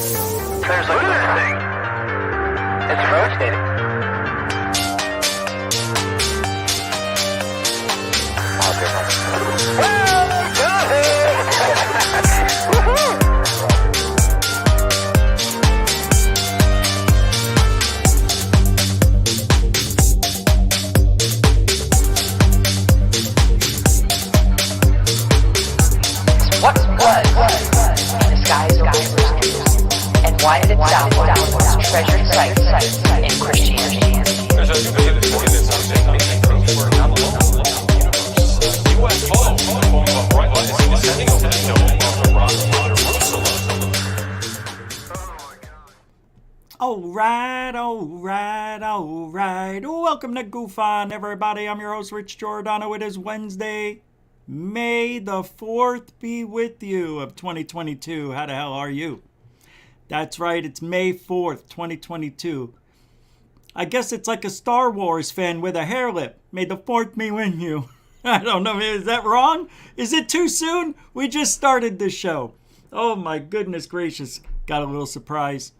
There's look at this thing. It's rotating. What was in the skies over Jerusalem, and why did it southward was treasured sites in Christianity? All right. Welcome to Goof On, everybody. I'm your host, Rich Giordano. It is Wednesday, May the 4th be with you of 2022. How the hell are you? That's right, it's May 4th, 2022. I guess it's like a Star Wars fan with a hair lip. May the 4th be with you. I don't know, is that wrong? Is it too soon? We just started this show. Oh my goodness gracious. Got a little surprise.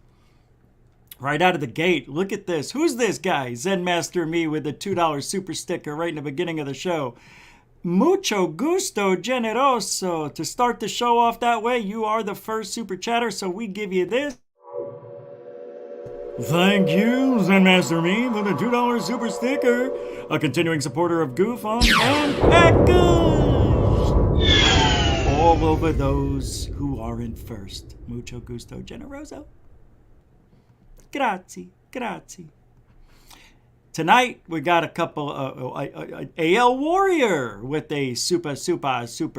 Right out of the gate, look at this. Who's this guy? Zen Master Me with a $2 super sticker right in the beginning of the show. Mucho gusto, generoso. To start the show off that way, you are the first super chatter, so we give you this. Thank you, Zen Master Me, with a $2 super sticker. A continuing supporter of Goof On and Packers. All over those who aren't first. Mucho gusto, generoso. Grazie. Tonight, we got a couple, AL Warrior with a super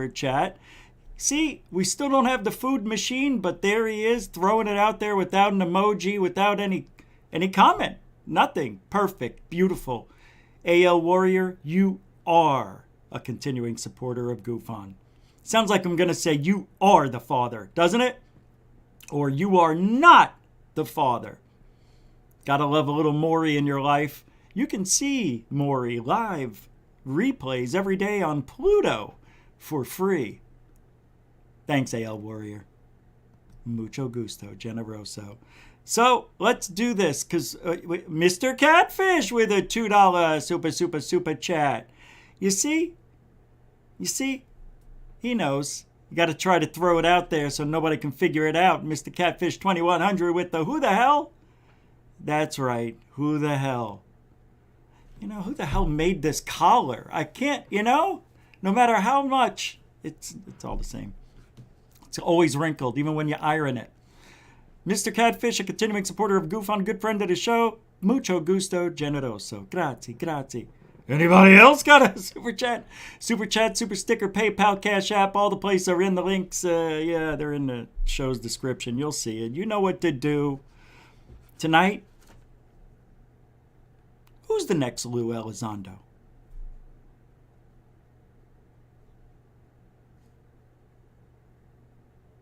chat. See, we still don't have the food machine, but there he is, throwing it out there without an emoji, without any comment. Nothing. Perfect. Beautiful. AL Warrior, you are a continuing supporter of Goof On. Sounds like I'm going to say you are the father, doesn't it? Or you are not the father. Gotta love a little Maury in your life. You can see Maury live replays every day on Pluto for free. Thanks, AL Warrior. Mucho gusto, generoso. So let's do this, because Mr. Catfish with a $2 super chat. You see? He knows. You got to try to throw it out there so nobody can figure it out. Mr. Catfish 2100 with the who the hell? That's right. Who the hell? Who the hell made this collar? I can't, no matter how much, it's all the same. It's always wrinkled, even when you iron it. Mr. Catfish, a continuing supporter of Goof On, good friend of the show. Mucho gusto, generoso. Grazie. Anybody else got a super chat? Super chat, super sticker, PayPal, Cash App, all the places are in the links. They're in the show's description. You'll see it. You know what to do. Tonight, who's the next Lue Elizondo?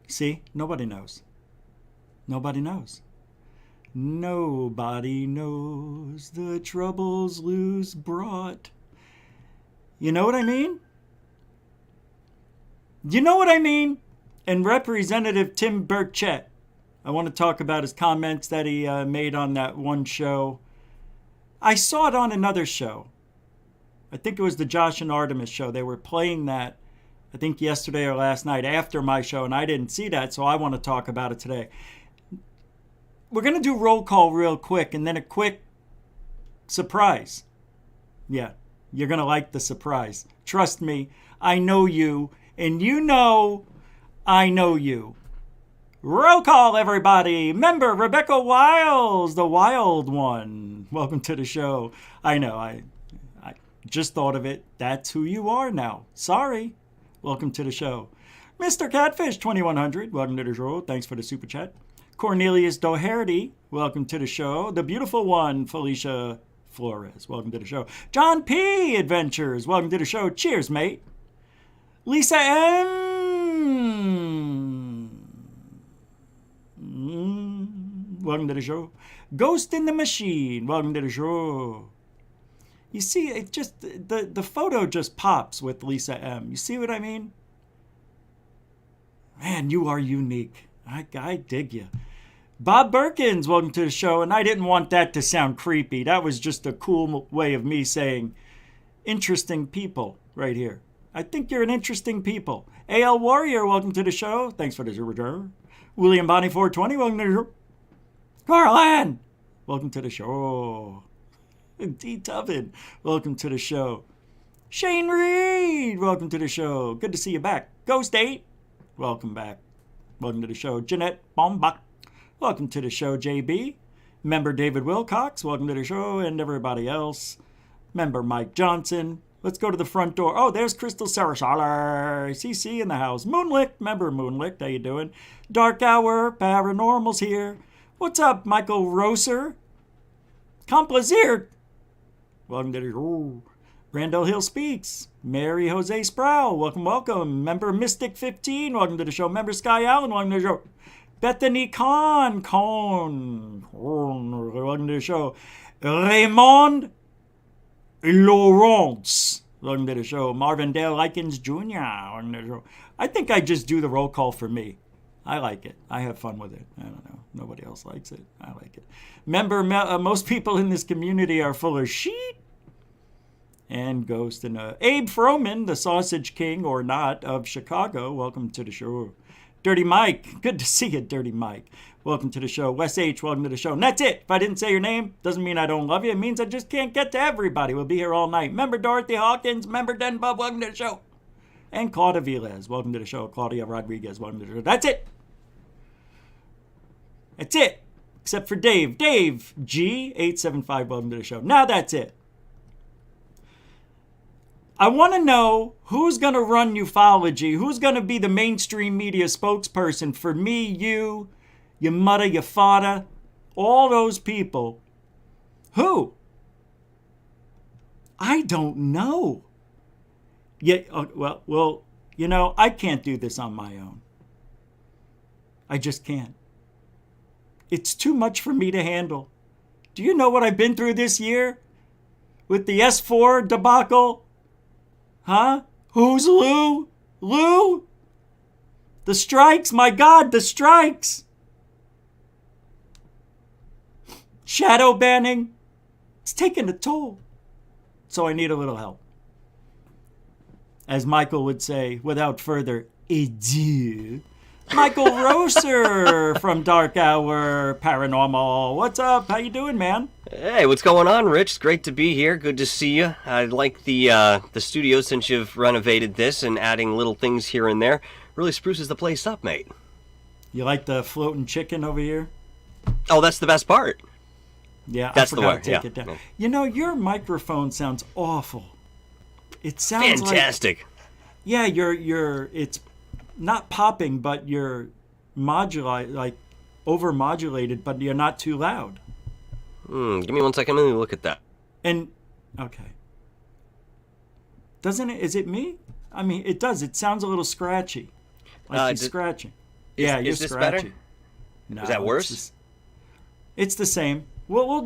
See, nobody knows. Nobody knows the troubles Lue's brought. You know what I mean? And Representative Tim Burchett, I want to talk about his comments that he made on that one show. I saw it on another show. I think it was the Josh and Artemis show. They were playing that, I think yesterday or last night after my show, and I didn't see that, so I want to talk about it today. We're going to do roll call real quick, and then a quick surprise. Yeah, you're going to like the surprise. Trust me, I know you, and you know I know you. Roll call, everybody. Member Rebecca Wiles, the wild one. Welcome to the show. I know, I just thought of it. That's who you are now. Sorry. Welcome to the show. Mr. Catfish 2100, welcome to the show. Thanks for the super chat. Cornelius Doherty, welcome to the show. The beautiful one, Felicia Flores, welcome to the show. John P. Adventures, welcome to the show. Cheers, mate. Lisa M. Welcome to the show. Ghost in the Machine, welcome to the show. You see, it just the photo just pops with Lisa M. You see what I mean? Man, you are unique. I dig you. Bob Perkins, welcome to the show. And I didn't want that to sound creepy. That was just a cool way of me saying interesting people right here. I think you're an interesting people. AL Warrior, welcome to the show. Thanks for the return. William Bonnie 420, welcome to the show. Carl Ann, welcome to the show. D. Tubin, welcome to the show. Shane Reed, welcome to the show. Good to see you back. Ghost 8, welcome back. Welcome to the show. Jeanette Bombach, welcome to the show. JB, member David Wilcox, welcome to the show. And everybody else. Member Mike Johnson. Let's go to the front door. Oh, there's Crystal Sarasalar. CC in the house. Moonlicht, member Moonlicht. How you doing? Dark Hour, Paranormal's here. What's up, Michael Roser? Complaisir. Welcome to the show. Randall Hill Speaks. Mary Jose Sproul. Welcome, welcome. Member Mystic 15. Welcome to the show. Member Sky Allen. Welcome to the show. Bethany Kahn. Welcome to the show. Raymond Lawrence. Welcome to the show. Marvin Dale Likens Jr. Welcome to the show. I think I just do the roll call for me. I like it. I have fun with it. I don't know. Nobody else likes it. I like it. Remember, most people in this community are full of shit and ghost. And Abe Froman, the Sausage King or not of Chicago. Welcome to the show. Dirty Mike. Good to see you, Dirty Mike. Welcome to the show. Wes H, welcome to the show. And that's it. If I didn't say your name, doesn't mean I don't love you. It means I just can't get to everybody. We'll be here all night. Member Dorothy Hawkins. Member Den Bub, welcome to the show. And Claudia Velez, welcome to the show. Claudia Rodriguez, welcome to the show. That's it. That's it. Except for Dave. Dave G875, welcome to the show. Now that's it. I want to know who's going to run ufology, who's going to be the mainstream media spokesperson for me, you, your mother, your father, all those people. Who? I don't know. Yeah, well, you know, I can't do this on my own. I just can't. It's too much for me to handle. Do you know what I've been through this year? With the S4 debacle? Huh? Who's Lou? Lou? The strikes, my God, the strikes. Shadow banning. It's taking a toll. So I need a little help. As Michael would say, without further ado, Michael Roser from Dark Hour Paranormal. What's up? How you doing, man? Hey, what's going on, Rich? It's great to be here. Good to see you. I like the studio since you've renovated this and adding little things here and there. Really spruces the place up, mate. You like the floating chicken over here? Oh, that's the best part. Yeah, that's I forgot the word. to take it down. Yeah. You know, your microphone sounds awful. It sounds fantastic. Yeah, it's not popping, but you're over modulated, but you're not too loud. Give me 1 second. Let me look at that. And okay, doesn't it? Is it me? I mean, it does. It sounds a little scratchy, like you're scratching. Yeah, you're is this scratchy. better? No, Is that worse? It's the same. We'll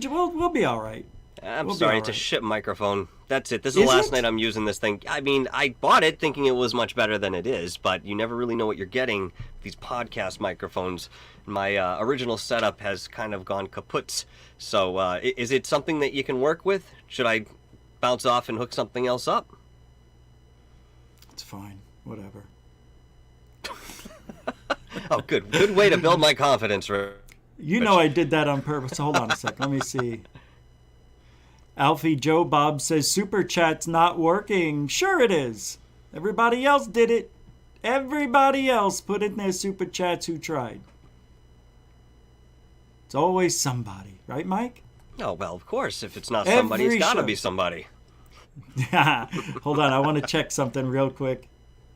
be all right. I'm We'll be sorry, all it's a right. shit microphone. That's it. This is the Is last it? night I'm using this thing. I mean, I bought it thinking it was much better than it is, but you never really know what you're getting with these podcast microphones. My original setup has kind of gone kaput. So is it something that you can work with? Should I bounce off and hook something else up? It's fine. Whatever. Oh, good way to build my confidence, Rich. You know I did that on purpose. Hold on a sec. Let me see. Alfie Joe Bob says Super Chat's not working. Sure it is. Everybody else did it. Everybody else put in their Super Chats who tried. It's always somebody. Right, Mike? Oh, well, of course. If it's not somebody, it's got to show. be somebody. Hold on. I want to check something real quick.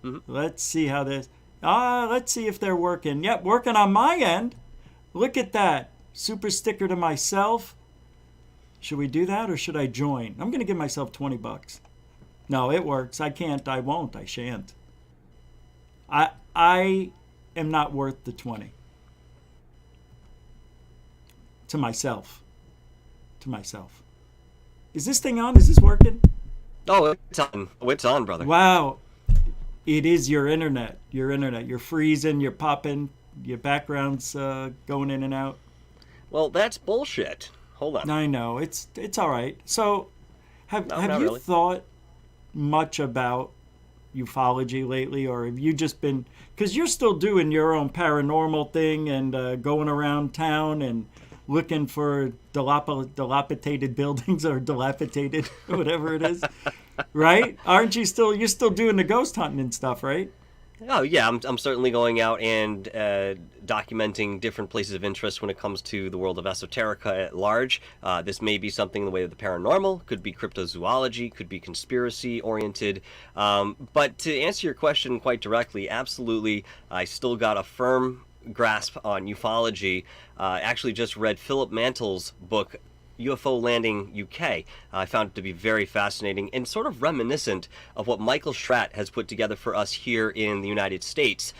Mm-hmm. Let's see how this... let's see if they're working. Yep, working on my end. Look at that. Super sticker to myself. Should we do that or should I join? I'm going to give myself $20. No, it works. I can't. I won't. I shan't. I am not worth the 20. To myself. To myself. Is this thing on? Is this working? Oh, it's on. Oh, it's on, brother. Wow. It is your internet. Your internet. You're freezing. You're popping. Your background's going in and out. Well, that's bullshit. Hold on. I know it's all right. So, have not you really. thought much about ufology lately, or have you just been, because you're still doing your own paranormal thing and going around town and looking for dilapidated buildings or dilapidated whatever it is, right? Aren't you still, you're still doing the ghost hunting and stuff, right? Oh yeah, I'm certainly going out and documenting different places of interest when it comes to the world of esoterica at large. This may be something in the way of the paranormal, could be cryptozoology, could be conspiracy oriented. But to answer your question quite directly, absolutely, I still got a firm grasp on ufology. Actually just read Philip Mantle's book, UFO Landing UK. I found it to be very fascinating and sort of reminiscent of what Michael Schratt has put together for us here in the United States.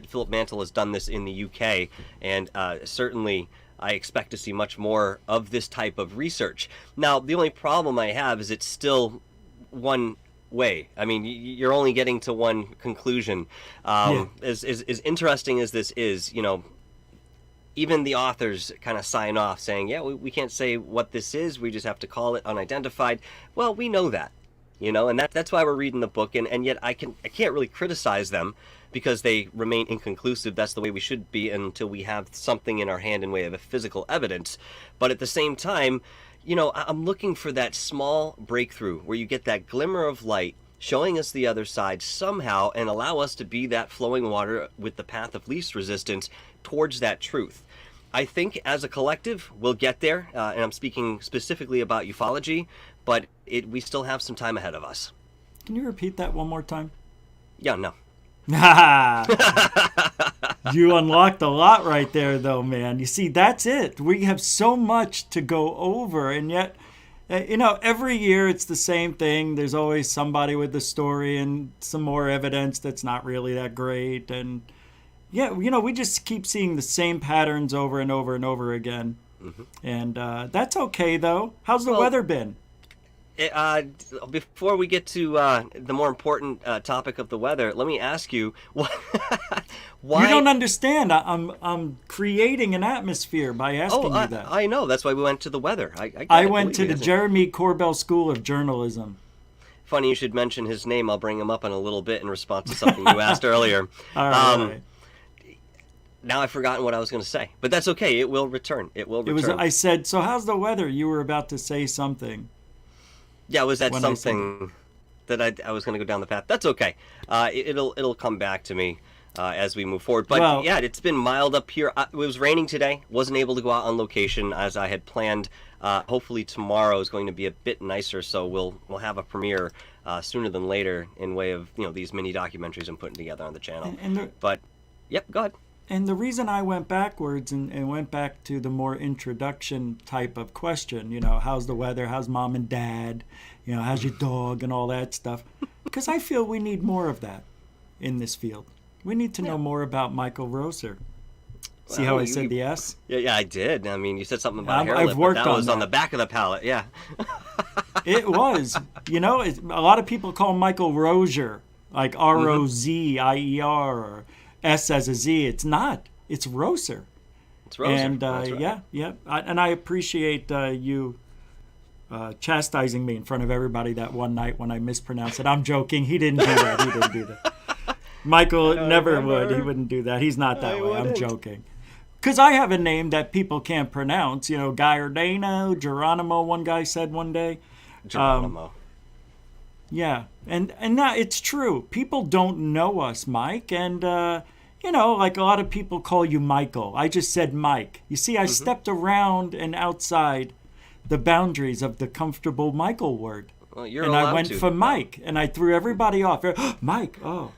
Philip Mantle has done this in the UK, and certainly I expect to see much more of this type of research. Now, the only problem I have is it's still one way. I mean, you're only getting to one conclusion. As interesting as this is, you know, even the authors kind of sign off saying, yeah, we can't say what this is. We just have to call it unidentified. Well, we know that, you know, and that's why we're reading the book. And yet I can't really criticize them because they remain inconclusive. That's the way we should be until we have something in our hand in way of a physical evidence. But at the same time, you know, I'm looking for that small breakthrough where you get that glimmer of light showing us the other side somehow and allow us to be that flowing water with the path of least resistance towards that truth. I think as a collective, we'll get there, and I'm speaking specifically about ufology, but we still have some time ahead of us. Can you repeat that one more time? Yeah, no. You unlocked a lot right there, though, man. You see, that's it. We have so much to go over, and yet, you know, every year it's the same thing. There's always somebody with a story and some more evidence that's not really that great, and yeah, you know, we just keep seeing the same patterns over and over and over again. Mm-hmm. And that's okay, though. How's the weather been? Before we get to the more important topic of the weather, let me ask you, why? You don't understand. I'm creating an atmosphere by asking you that. I know. That's why we went to the weather. I went to the Jeremy Corbell School of Journalism. Funny you should mention his name. I'll bring him up in a little bit in response to something you asked earlier. All right. Now I've forgotten what I was going to say, but that's okay. It will return. I said, so how's the weather? You were about to say something. Yeah, was that something that I was going to go down the path? That's okay. It'll come back to me as we move forward. But yeah, it's been mild up here. It was raining today. Wasn't able to go out on location as I had planned. Hopefully tomorrow is going to be a bit nicer, so we'll have a premiere sooner than later in way of, you know, these mini documentaries I'm putting together on the channel. But yep, go ahead. And the reason I went backwards and went back to the more introduction type of question, you know, how's the weather, how's mom and dad, you know, how's your dog and all that stuff, because I feel we need more of that in this field. We need to know more about Michael Roser. See how I said the S? Yeah, I did. I mean, you said something about hair I've lip, worked but that on was that. on the back of the palette, yeah. It was. You know, a lot of people call Michael Rozier, like Rozier or S as a Z. It's not. It's Roser. It's Roser. And right. yeah. And I appreciate you chastising me in front of everybody that one night when I mispronounced it. I'm joking. He didn't do that. Michael never would. He wouldn't do that. He's not that way. I'm joking. Because I have a name that people can't pronounce. You know, Giordano, Geronimo, one guy said one day. Geronimo. Yeah. And that, it's true. People don't know us, Mike. And, you know, like a lot of people call you Michael. I just said Mike. You see, I stepped around and outside the boundaries of the comfortable Michael word. Well, and I went for Mike. And I threw everybody off. Mike, oh.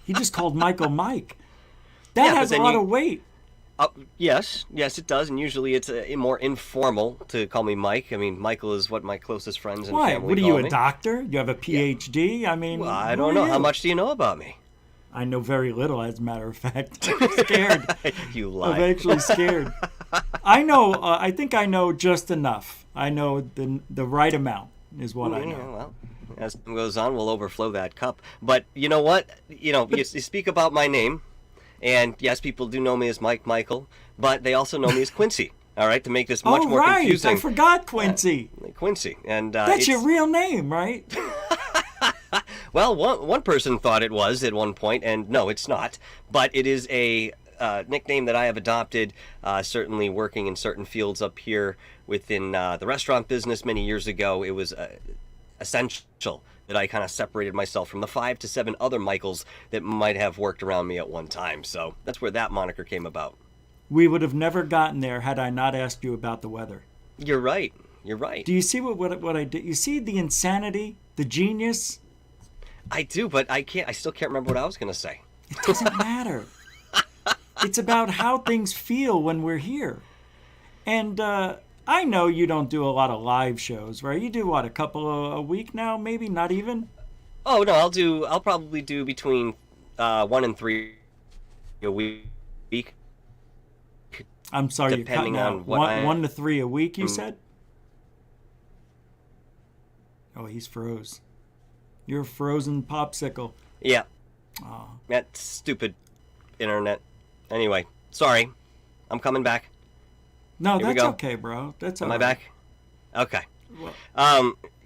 He just called Michael Mike. That has a lot of weight. Yes, it does, and usually it's more informal to call me Mike. I mean, Michael is what my closest friends and family call me. What are you, a doctor? You have a PhD? Yeah. I mean, well, I don't know. How much do you know about me? I know very little, as a matter of fact. I'm scared. You lie. I'm actually scared. I know. I think I know just enough. I know the right amount is what I know. Well, as time goes on, we'll overflow that cup. But you know what? You know, you speak about my name. And yes, people do know me as Michael, but they also know me as Quincy. All right, to make this much Oh, more right. confusing. I forgot Quincy. Quincy, and That's your real name, right? Well, one person thought it was at one point, and no, it's not. But it is a nickname that I have adopted, certainly working in certain fields up here within the restaurant business many years ago. It was essential that I kind of separated myself from the 5 to 7 other Michaels that might have worked around me at one time. So that's where that moniker came about. We would have never gotten there had I not asked you about the weather. You're right. You're right. Do you see what I did? You see the insanity, the genius? I do, but I still can't remember what I was going to say. It doesn't matter. It's about how things feel when we're here. And I know you don't do a lot of live shows, right? You do what, a couple a week now, maybe? Not even? Oh no, I'll probably do between 1 and 3 a week. I'm sorry, depending you're on cutting out. what 1 to 3 a week, you said? Oh, he's froze. You're a frozen popsicle. Yeah. Oh. That stupid internet. Anyway, sorry. I'm coming back. No, Here we that's go. okay, bro. That's all Am I right. back? Okay. Well,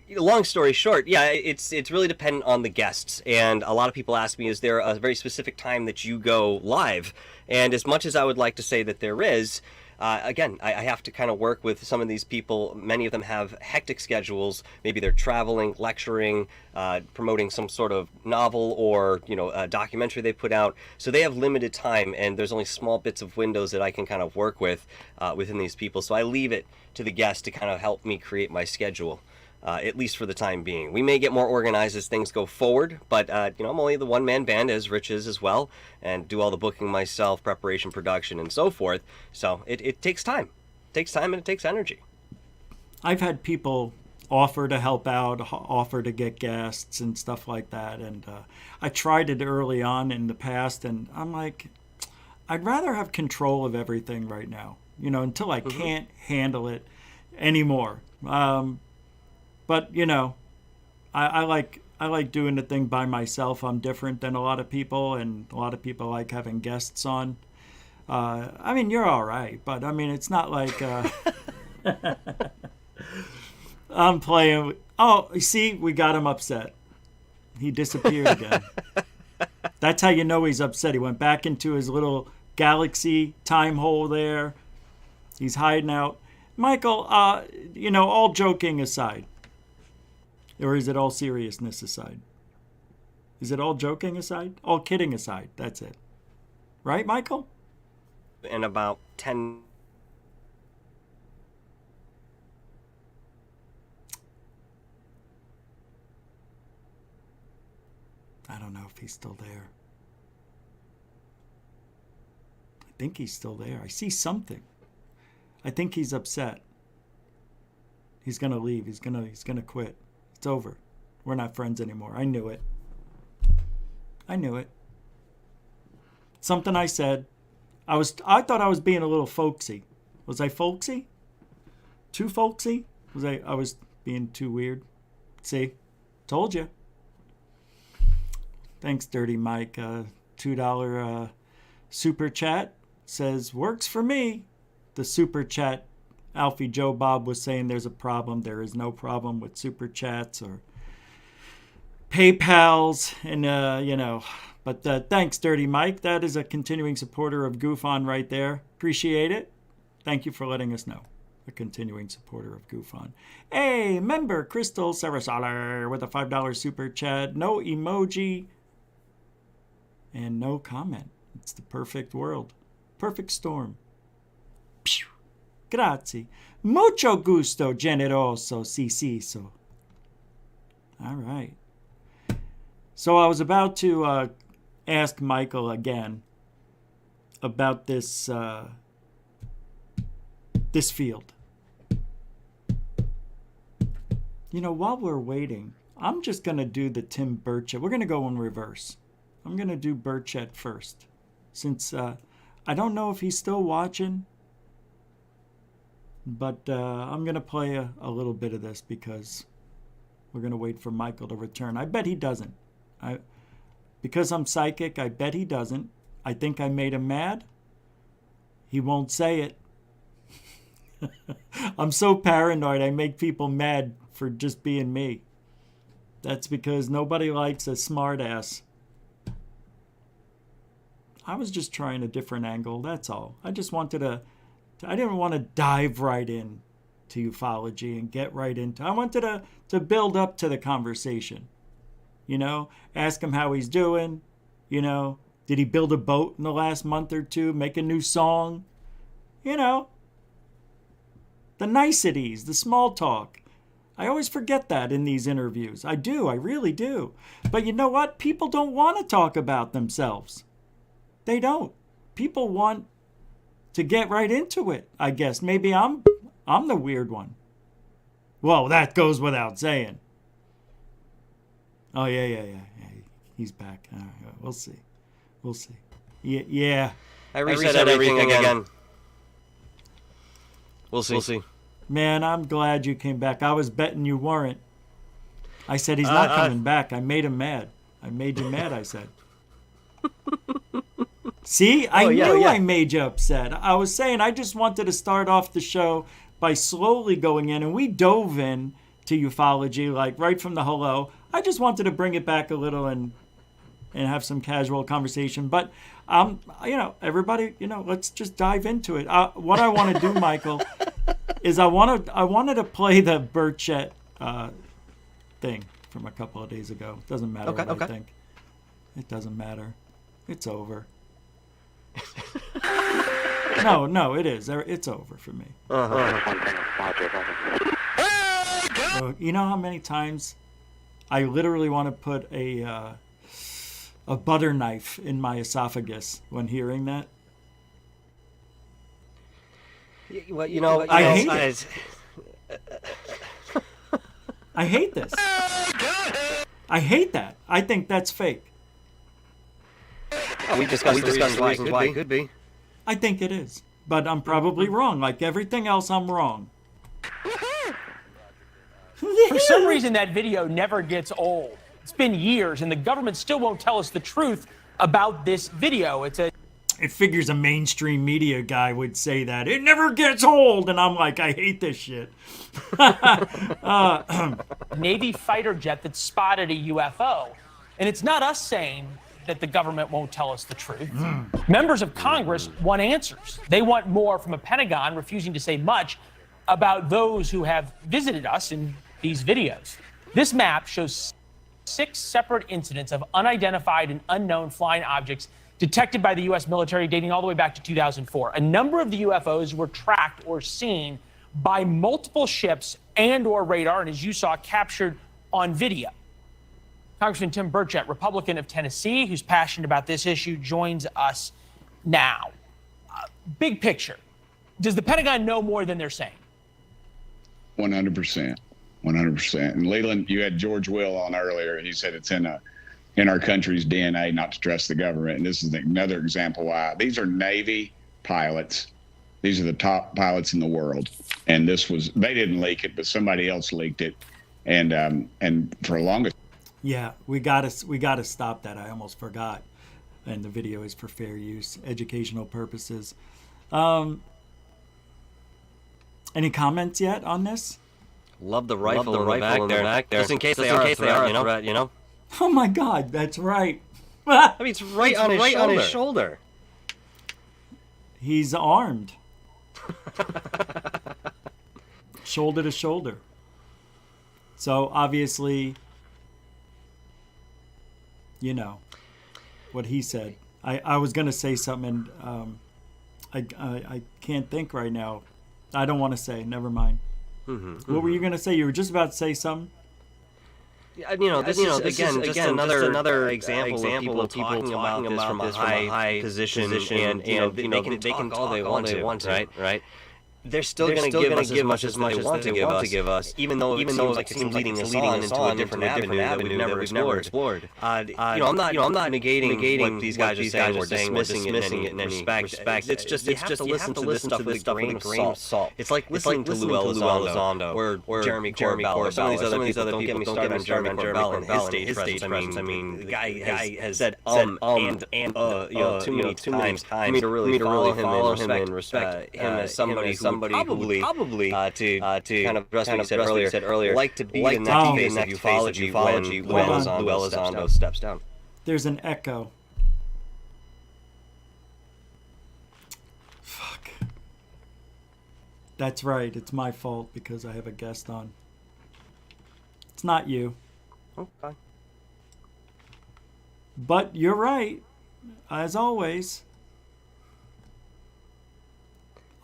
Long story short, yeah, it's really dependent on the guests. And a lot of people ask me, is there a very specific time that you go live? And as much as I would like to say that there is, again, I have to kind of work with some of these people. Many of them have hectic schedules. Maybe they're traveling, lecturing, promoting some sort of novel or, a documentary they put out. So they have limited time, and there's only small bits of windows that I can kind of work with within these people. So I leave it to the guests to kind of help me create my schedule. At least for the time being. We may get more organized as things go forward, but I'm only the one-man band, as Rich is as well, and do all the booking myself, preparation, production, and so forth. So it takes time. It takes time and it takes energy. I've had people offer to help out, offer to get guests and stuff like that, and I tried it early on in the past, and I'm like, I'd rather have control of everything right now, until I can't handle it anymore. But I like doing the thing by myself. I'm different than a lot of people, and a lot of people like having guests on. You're all right, but it's not like I'm playing. Oh, you see, we got him upset. He disappeared again. That's how you know he's upset. He went back into his little galaxy time hole there. He's hiding out. Michael, all joking aside. Or is it all seriousness aside? Is it all joking aside? All kidding aside. That's it. Right, Michael? In about 10... I don't know if he's still there. I think he's still there. I see something. I think he's upset. He's going to leave. He's going to quit. It's over. We're not friends anymore. I knew it. Something I said. I thought I was being a little folksy. Was I folksy? Too folksy? I was being too weird? See? Told you. Thanks, Dirty Mike. $2 super chat says, works for me. The super chat, Alfie Joe Bob was saying there's a problem. There is no problem with super chats or PayPals, and But thanks, Dirty Mike. That is a continuing supporter of Goof On right there. Appreciate it. Thank you for letting us know. A continuing supporter of Goof On. Hey, member Crystal Sarasalar with a $5 super chat. No emoji and no comment. It's the perfect world. Perfect storm. Pew. Grazie. Mucho gusto, generoso, so. All right. So I was about to ask Michael again about this this field. While we're waiting, I'm just going to do the Tim Burchett. We're going to go in reverse. I'm going to do Burchett first. Since I don't know if he's still watching, but I'm going to play a little bit of this because we're going to wait for Michael to return. I bet he doesn't. Because I'm psychic, I bet he doesn't. I think I made him mad. He won't say it. I'm so paranoid I make people mad for just being me. That's because nobody likes a smartass. I was just trying a different angle, that's all. I just wanted I didn't want to dive right in to ufology and get right into. I wanted to build up to the conversation. You know, ask him how he's doing. You know, did he build a boat in the last month or two? Make a new song? You know, the niceties, the small talk. I always forget that in these interviews. I do, I really do. But you know what? People don't want to talk about themselves. They don't. People want to get right into it, I guess. Maybe I'm the weird one. Well, that goes without saying. Oh, yeah. He's back. We'll see. Yeah. I reset everything again. We'll see. Man, I'm glad you came back. I was betting you weren't. I said he's not coming back. I made him mad. I made you mad, I said. See, I knew I made you upset. I was saying I just wanted to start off the show by slowly going in, and we dove in to ufology, like right from the hello. I just wanted to bring it back a little and have some casual conversation. But, everybody, let's just dive into it. What I want to do, Michael, is I wanted to play the Burchett thing from a couple of days ago. It doesn't matter what I think. It doesn't matter. It's over. No, it is. It's over for me. You know how many times I literally want to put a butter knife in my esophagus when hearing that? Well, I hate it. I hate this. I hate that. I think that's fake. We discussed the reasons why it could be. I think it is. But I'm probably wrong. Like everything else, I'm wrong. For some reason, that video never gets old. It's been years, and the government still won't tell us the truth about this video. It figures a mainstream media guy would say that. It never gets old. And I'm like, I hate this shit. Navy fighter jet that spotted a UFO. And it's not us saying that the government won't tell us the truth. Members of Congress want answers. They want more from a Pentagon refusing to say much about those who have visited us in these videos. This map shows 6 separate incidents of unidentified and unknown flying objects detected by the U.S. military dating all the way back to 2004. A number of the UFOs were tracked or seen by multiple ships and or radar, and as you saw, captured on video. Congressman Tim Burchett, Republican of Tennessee, who's passionate about this issue, joins us now. Big picture, does the Pentagon know more than they're saying? 100%. 100%. And Leland, you had George Will on earlier. He said it's in our country's DNA not to trust the government. And this is another example why. These are Navy pilots. These are the top pilots in the world. And they didn't leak it, but somebody else leaked it. And for a longest. Yeah, we gotta stop that. I almost forgot. And the video is for fair use, educational purposes. Any comments yet on this? Love the rifle in the back there. Just in case they are a threat, you know? Oh my God, that's right. I mean, it's right on his shoulder. He's armed. Shoulder to shoulder. So obviously, what he said. I was going to say something, and I can't think right now. I don't want to say. Never mind. What were you going to say? You were just about to say something? This is another example of people talking about this from a high position, and they can talk all they want to, right? They're still going to give us as much as they want to give us, even though it seems leading us on into a different avenue that we've never explored. I'm not negating what these guys are saying or dismissing it in any respect. It's just you have to listen to this stuff with a grain of salt. It's like listening to Lue Elizondo or Jeremy Corbell. Some of these other people, don't get me started on Jeremy Corbell and his stage presence. I mean, the guy has said too many times for me to really follow him and respect him as somebody who somebody probably to kind of address what you said earlier, like to be in that phase of ufology when Lue Elizondo steps down. There's an echo. Fuck. That's right. It's my fault because I have a guest on. It's not you. Okay. But you're right, as always.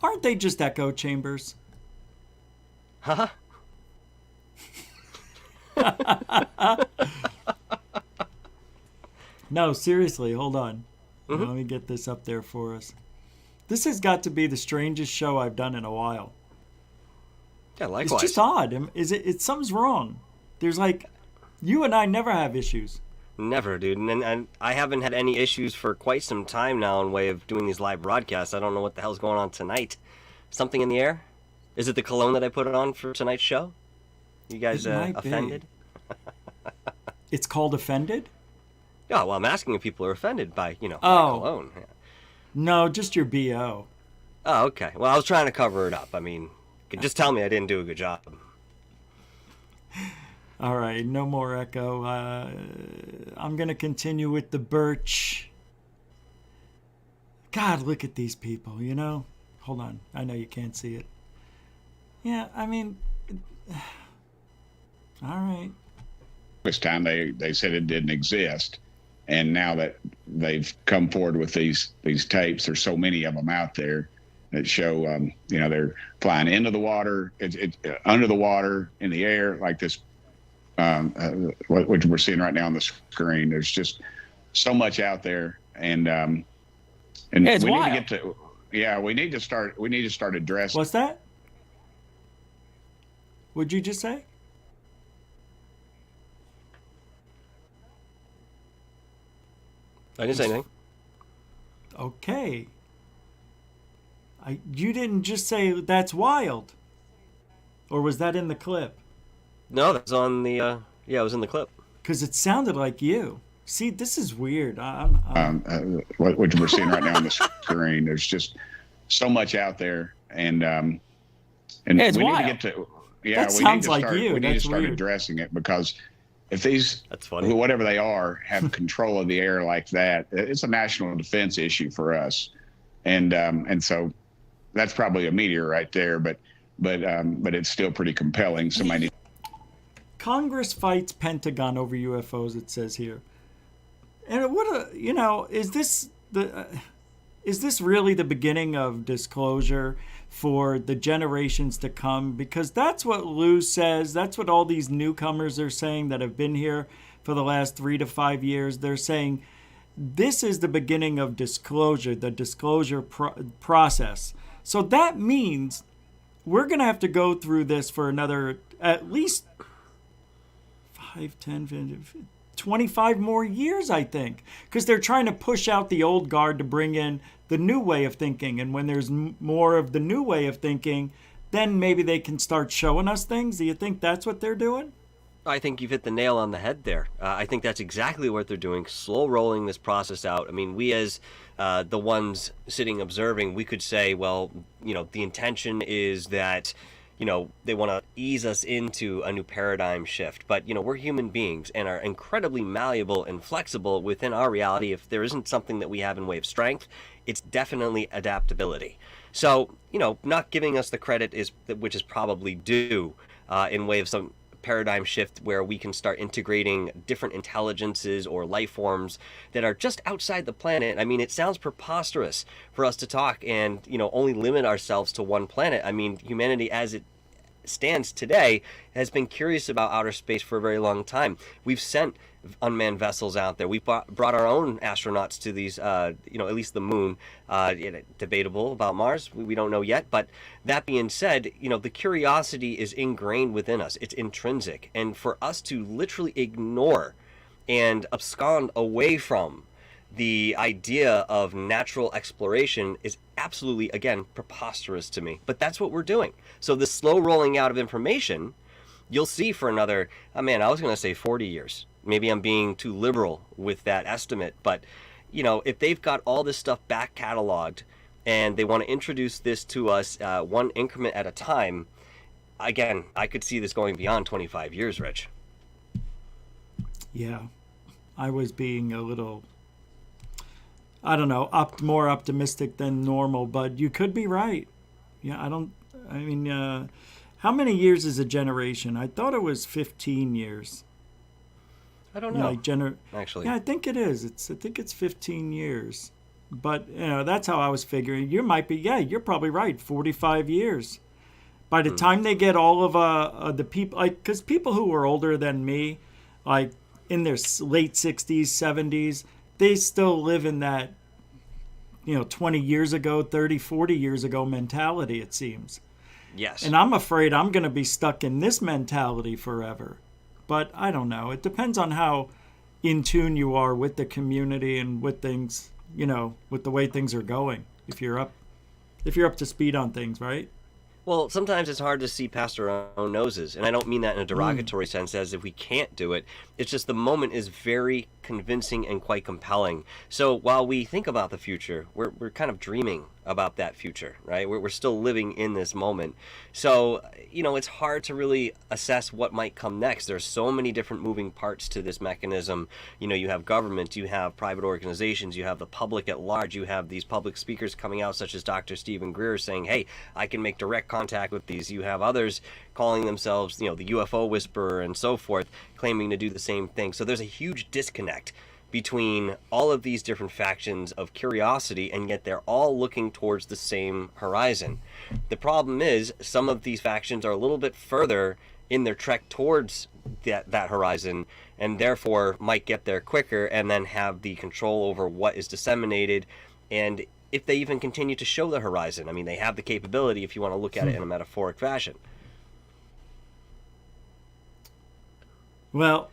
Aren't they just echo chambers? Huh? No, seriously, hold on. Let me get this up there for us. This has got to be the strangest show I've done in a while. Yeah, likewise. It's just odd. It's something's wrong. There's like, you and I never have issues. Never, dude. And I haven't had any issues for quite some time now in way of doing these live broadcasts. I don't know what the hell's going on tonight. Something in the air? Is it the cologne that I put on for tonight's show? You guys offended? It's called Offended? Yeah, well, I'm asking if people are offended by, my cologne. Yeah. No, just your BO. Oh, okay. Well, I was trying to cover it up. I mean, just tell me I didn't do a good job. All right, no more echo. I'm going to continue with the Birch. God, look at these people, Hold on. I know you can't see it. Yeah, I mean, all right. This time they said it didn't exist. And now that they've come forward with these tapes, there's so many of them out there that show, they're flying into the water, under the water, in the air, like this, what we're seeing right now on the screen. There's just so much out there, and it's we wild. need to get to, we need to start addressing. What's that? What'd you just say? I didn't say anything. Okay. You didn't just say that's wild. Or was that in the clip? No, that's on the, it was in the clip. Because it sounded like you. See, this is weird. What we're seeing right now on the screen, there's just so much out there, and it's we wild. need to get to, That sounds like you. We need to That's start weird. addressing it, because if these, That's funny. whatever they are, have control of the air like that, it's a national defense issue for us, and so that's probably a meteor right there, but it's still pretty compelling. Somebody. Congress fights Pentagon over UFOs, it says here. And is this really the beginning of disclosure for the generations to come? Because that's what Lue says. That's what all these newcomers are saying that have been here for the last 3 to 5 years. They're saying this is the beginning of disclosure, the disclosure process. So that means we're going to have to go through this for another at least 5, 10, 15, 25 more years, I think, because they're trying to push out the old guard to bring in the new way of thinking. And when there's more of the new way of thinking, then maybe they can start showing us things. Do you think that's what they're doing? I think you've hit the nail on the head there. I think that's exactly what they're doing, slow rolling this process out. I mean, we as the ones sitting observing, we could say, well, the intention is that, they want to ease us into a new paradigm shift. But, we're human beings and are incredibly malleable and flexible within our reality. If there isn't something that we have in way of strength, it's definitely adaptability. So, not giving us the credit which is probably due in way of some paradigm shift where we can start integrating different intelligences or life forms that are just outside the planet. I mean, it sounds preposterous for us to talk and, only limit ourselves to one planet. I mean, humanity as it stands today has been curious about outer space for a very long time. We've sent unmanned vessels out there. We brought our own astronauts to these, at least the moon. Debatable about Mars. We don't know yet. But that being said, the curiosity is ingrained within us. It's intrinsic. And for us to literally ignore and abscond away from the idea of natural exploration is absolutely, again, preposterous to me. But that's what we're doing. So the slow rolling out of information, you'll see for another, I was going to say 40 years. Maybe I'm being too liberal with that estimate. But, if they've got all this stuff back cataloged and they want to introduce this to us one increment at a time. Again, I could see this going beyond 25 years, Rich. Yeah, I was being a little, I don't know, more optimistic than normal, but you could be right. Yeah, how many years is a generation? I thought it was 15 years. I don't know. Actually. Yeah, I think it is. I think it's 15 years. But, that's how I was figuring. You might be, you're probably right, 45 years. By the time they get all of the people, like, because people who were older than me, like in their late 60s, 70s, they still live in that, 20 years ago, 30, 40 years ago mentality, it seems. Yes. And I'm afraid I'm going to be stuck in this mentality forever. But I don't know. It depends on how in tune you are with the community and with things, with the way things are going. If you're up to speed on things, right? Well, sometimes it's hard to see past our own noses, and I don't mean that in a derogatory sense as if we can't do it. It's just the moment is very convincing and quite compelling. So while we think about the future, we're kind of dreaming about that future, right? We're still living in this moment. So, it's hard to really assess what might come next. There's so many different moving parts to this mechanism. You have government, you have private organizations, you have the public at large, you have these public speakers coming out such as Dr. Stephen Greer saying, hey, I can make direct contact with these. You have others calling themselves, the UFO whisperer and so forth, claiming to do the same thing. So there's a huge disconnect between all of these different factions of curiosity, and yet they're all looking towards the same horizon. The problem is some of these factions are a little bit further in their trek towards that horizon, and therefore might get there quicker and then have the control over what is disseminated, and if they even continue to show the horizon. I mean, they have the capability if you want to look at it in a metaphoric fashion. Well,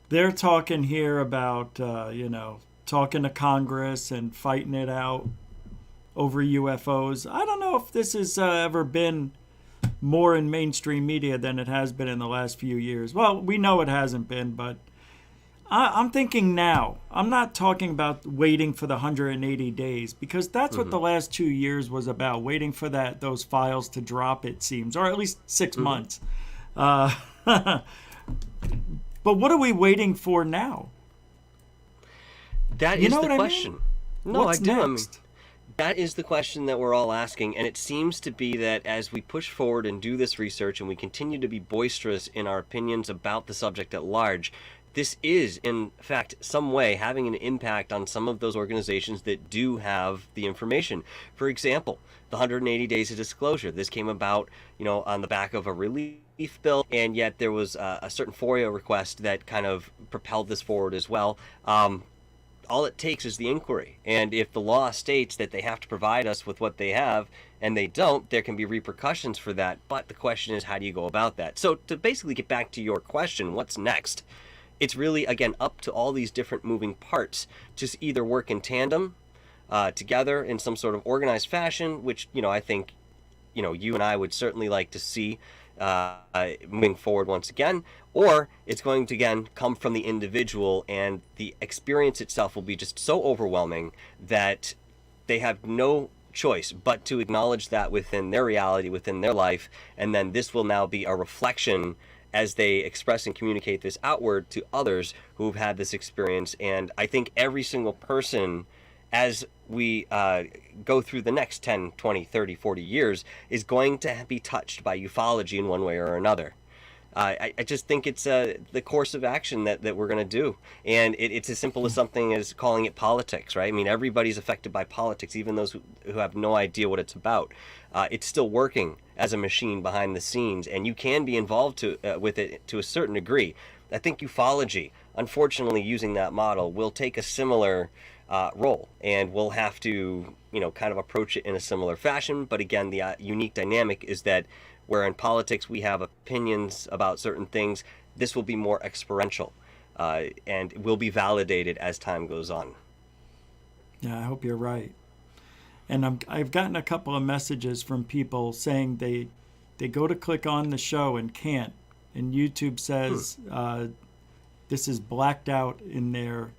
they're talking here about, talking to Congress and fighting it out over UFOs. I don't know if this has ever been more in mainstream media than it has been in the last few years. Well, we know it hasn't been, but I'm thinking now. I'm not talking about waiting for the 180 days, because that's what the last 2 years was about, waiting for those files to drop, it seems, or at least 6 months. But what are we waiting for now? That is the question. No, What's I do. next? That is the question that we're all asking, and it seems to be that as we push forward and do this research and we continue to be boisterous in our opinions about the subject at large, this is, in fact, some way having an impact on some of those organizations that do have the information. For example, the 180 days of disclosure. This came about, on the back of a relief bill, and yet there was a certain FOIA request that kind of propelled this forward as well. All it takes is the inquiry, and if the law states that they have to provide us with what they have, and they don't, there can be repercussions for that. But the question is, how do you go about that? So to basically get back to your question, what's next? It's really, again, up to all these different moving parts to either work in tandem, together in some sort of organized fashion, which, I think, you and I would certainly like to see moving forward once again, or it's going to, again, come from the individual, and the experience itself will be just so overwhelming that they have no choice but to acknowledge that within their reality, within their life, and then this will now be a reflection as they express and communicate this outward to others who've had this experience. And I think every single person, as we go through the next 10, 20, 30, 40 years, is going to be touched by ufology in one way or another. I just think it's the course of action that we're going to do. And it's as simple as something as calling it politics, right? I mean, everybody's affected by politics, even those who have no idea what it's about. It's still working as a machine behind the scenes, and you can be involved with it to a certain degree. I think ufology, unfortunately, using that model, will take a similar role, and we'll have to, kind of approach it in a similar fashion. But again, the unique dynamic is that where in politics we have opinions about certain things, this will be more experiential, and will be validated as time goes on. Yeah, I hope you're right. And I've gotten a couple of messages from people saying they go to click on the show and can't. And YouTube says this is blacked out in their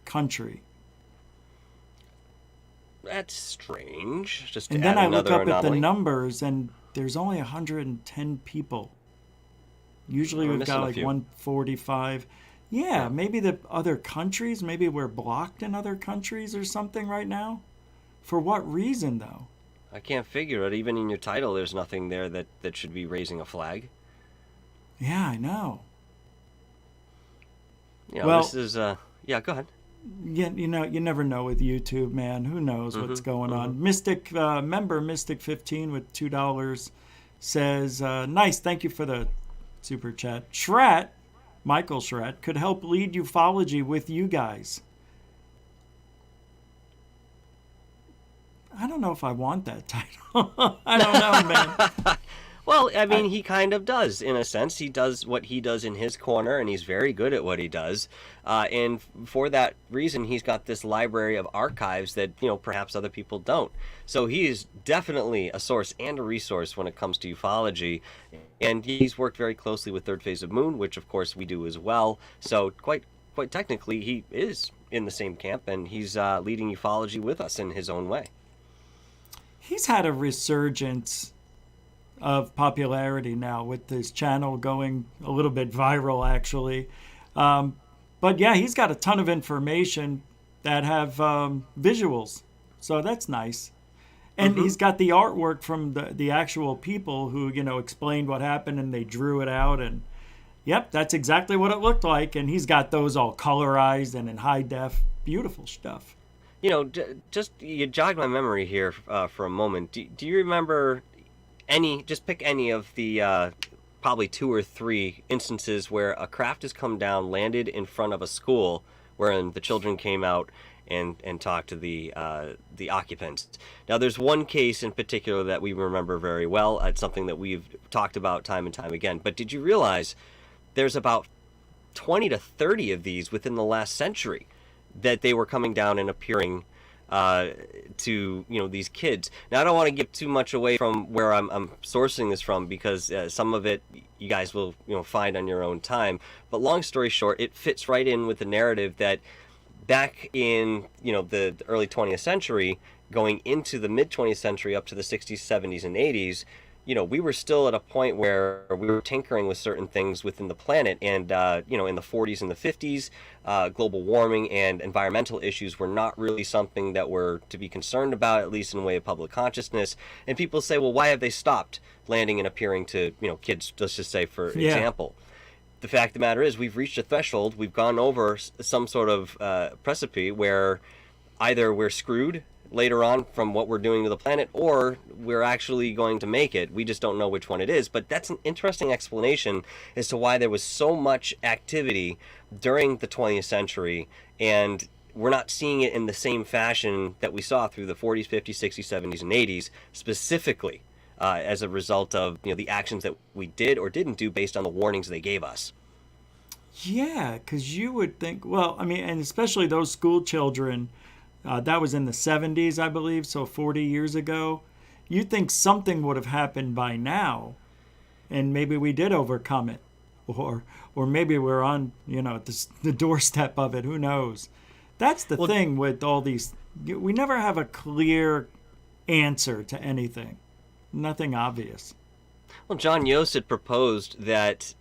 country. That's strange. Just And to then add I look another up at the anomaly. numbers, and there's only 110 people. Usually We're we've missing got a like few. 145. Yeah, maybe the other countries, maybe we're blocked in other countries or something right now. For what reason, though? I can't figure it. Even in your title, there's nothing there that should be raising a flag. Yeah, I know. You know, Well- this is yeah. Go ahead. Yeah, you know, you never know with YouTube, man. Who knows what's going on? Mystic member Mystic15 with $2 says, "Nice, thank you for the super chat. Schratt, Michael Schratt, could help lead ufology with you guys." I don't know if I want that title. I don't know, man. Well, I mean, he kind of does, in a sense. He does what he does in his corner, and he's very good at what he does. And for that reason, he's got this library of archives that, you know, perhaps other people don't. So he is definitely a source and a resource when it comes to ufology. And he's worked very closely with Third Phase of Moon, which, of course, we do as well. So quite technically, he is in the same camp, and he's leading ufology with us in his own way. He's had a resurgence of popularity now with his channel going a little bit viral, actually. But yeah, he's got a ton of information that have visuals, so that's nice. And he's got the artwork from the actual people who, you know, explained what happened, and they drew it out, and yep, that's exactly what it looked like. And he's got those all colorized and in high def. Beautiful stuff. You know, just you jogged my memory here for a moment. Do you remember just pick any of the probably 2 or 3 instances where a craft has come down, landed in front of a school, wherein the children came out and talked to the occupants? Now, there's one case in particular that we remember very well. It's something that we've talked about time and time again. But did you realize there's about 20 to 30 of these within the last century that they were coming down and appearing to, you know, these kids? Now, I don't want to give too much away from where I'm sourcing this from, because some of it you guys will, you know, find on your own time. But long story short, it fits right in with the narrative that back in, you know, the early 20th century, going into the mid 20th century up to the 60s, 70s, and 80s, you know, we were still at a point where we were tinkering with certain things within the planet. And, you know, in the 40s and the 50s, global warming and environmental issues were not really something that were to be concerned about, at least in the way of public consciousness. And people say, well, why have they stopped landing and appearing to, you know, kids, let's just say, for example? The fact of the matter is, we've reached a threshold. We've gone over some sort of precipice where either we're screwed later on from what we're doing to the planet, or we're actually going to make it. We just don't know which one it is. But that's an interesting explanation as to why there was so much activity during the 20th century, and we're not seeing it in the same fashion that we saw through the 40s, 50s, 60s, 70s, and 80s, specifically as a result of, you know, the actions that we did or didn't do based on the warnings they gave us. Yeah, because you would think, well, I mean, and especially those school children, that was in the 70s, I believe, so 40 years ago. You'd think something would have happened by now, and maybe we did overcome it. Or maybe we're on, you know, the doorstep of it. Who knows? That's the thing with all these. We never have a clear answer to anything. Nothing obvious. Well, John Yost had proposed that,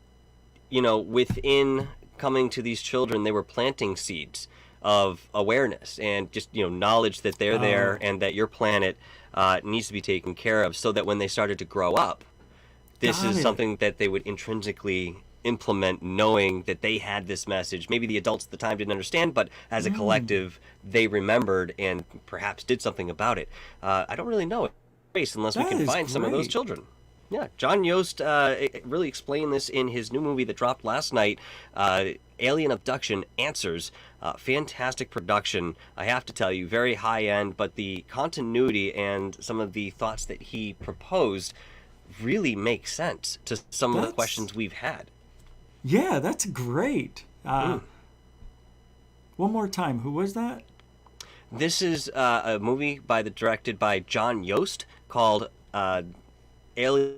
you know, within coming to these children, they were planting seeds of awareness and just, you know, knowledge that they're there and that your planet needs to be taken care of, so that when they started to grow up, this is something that they would intrinsically implement, knowing that they had this message. Maybe the adults at the time didn't understand, but as a collective, they remembered and perhaps did something about it. I don't really know it unless we can find some of those children. Yeah, John Yost really explained this in his new movie that dropped last night, Alien Abduction Answers. Fantastic production, I have to tell you, very high-end, but the continuity and some of the thoughts that he proposed really make sense to some of the questions we've had. Yeah, that's great. One more time, who was that? This is a movie directed by John Yost called Alien.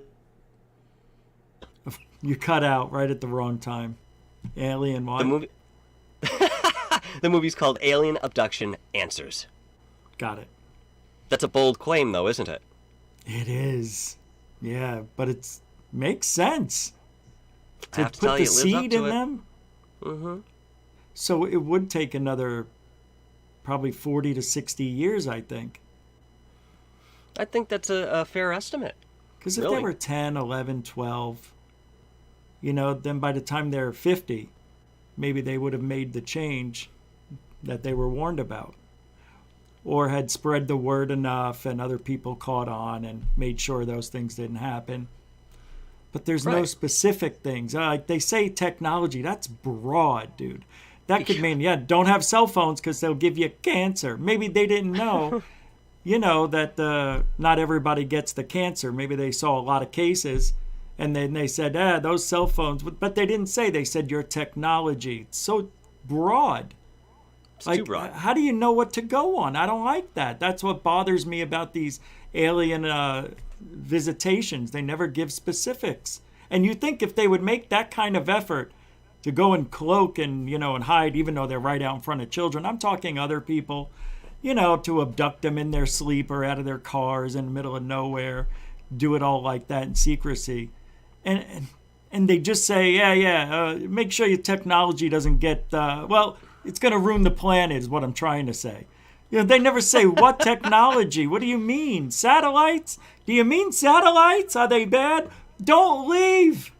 You cut out right at the wrong time. Alien what? The movie's called Alien Abduction Answers. Got it. That's a bold claim, though, isn't it? It is. Yeah, but it makes sense. To have to put tell the you, it lives up seed to in it. them. Mm-hmm. So it would take another probably 40 to 60 years, I think. I think that's a fair estimate. Because if Really? they were 10, 11, 12, then by the time they're 50, maybe they would have made the change that they were warned about. Or had spread the word enough and other people caught on and made sure those things didn't happen. But there's no Right. specific things. Like they say technology, that's broad, dude. That could mean, don't have cell phones because they'll give you cancer. Maybe they didn't know, that not everybody gets the cancer. Maybe they saw a lot of cases and then they said, those cell phones. But they didn't say, they said your technology. It's so broad. It's too broad. How do you know what to go on? I don't like that. That's what bothers me about these alien visitations. They never give specifics. And you think if they would make that kind of effort to go and cloak and, and hide, even though they're right out in front of children. I'm talking other people, to abduct them in their sleep or out of their cars in the middle of nowhere, do it all like that in secrecy. And they just say, make sure your technology doesn't get, it's going to ruin the planet is what I'm trying to say. They never say what technology. What do you mean? Satellites? Do you mean satellites? Are they bad? Don't leave.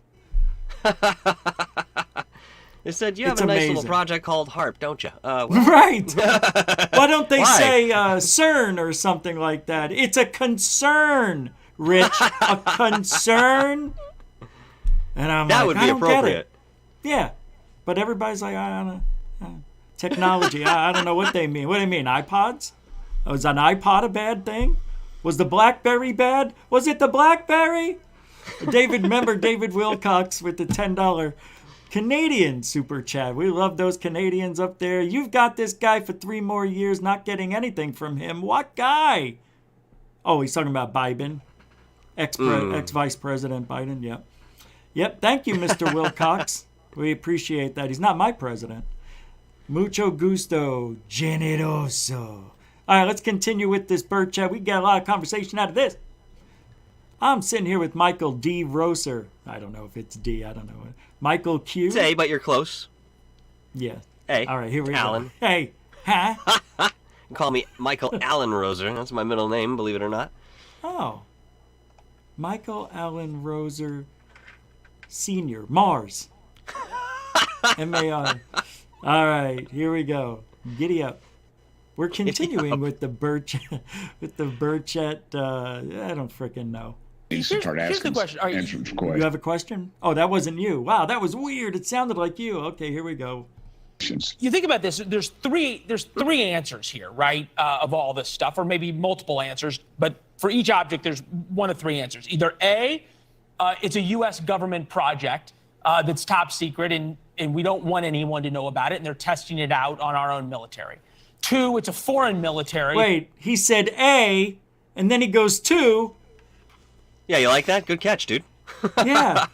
They said, you have It's a nice amazing. little project called HARP, don't you? Right. Why don't they Why? say CERN or something like that? It's a concern, Rich. A concern. And I'm That like, would I be don't get appropriate. it. Yeah. But everybody's like, I don't know. Technology. I don't know what they mean. What do they mean? iPods? Was an iPod a bad thing? Was the BlackBerry bad? Was it the BlackBerry? Remember David Wilcox with the $10 Canadian super chat. We love those Canadians up there. You've got this guy for 3 more years not getting anything from him. What guy? Oh, he's talking about Biden. Ex-Vice President Biden. Yep. Yep. Thank you, Mr. Wilcox. We appreciate that. He's not my president. Mucho gusto. Generoso. All right, let's continue with this bird chat. We got a lot of conversation out of this. I'm sitting here with Michael D. Roser. I don't know if it's D. I don't know. Michael Q. It's A, but you're close. Yeah. A. All right, here we Alan. go. Hey. Huh? You can call me Michael Allen Roser. That's my middle name, believe it or not. Oh. Michael Allen Roser Sr. Mars. M-A-R. All right, here we go. Giddy up. We're continuing with the Burchett. I don't freaking know. Needs to start Here's the asking question. answering You questions. have a question? Oh, that wasn't you. Wow, that was weird. It sounded like you. Okay, here we go. You think about this. There's three answers here, right? Of all this stuff, or maybe multiple answers. But for each object, there's one of 3 answers. Either A, it's a U.S. government project that's top secret, and we don't want anyone to know about it, and they're testing it out on our own military. 2, it's a foreign military. Wait, he said A, and then he goes 2. Yeah, you like that? Good catch, dude. Yeah.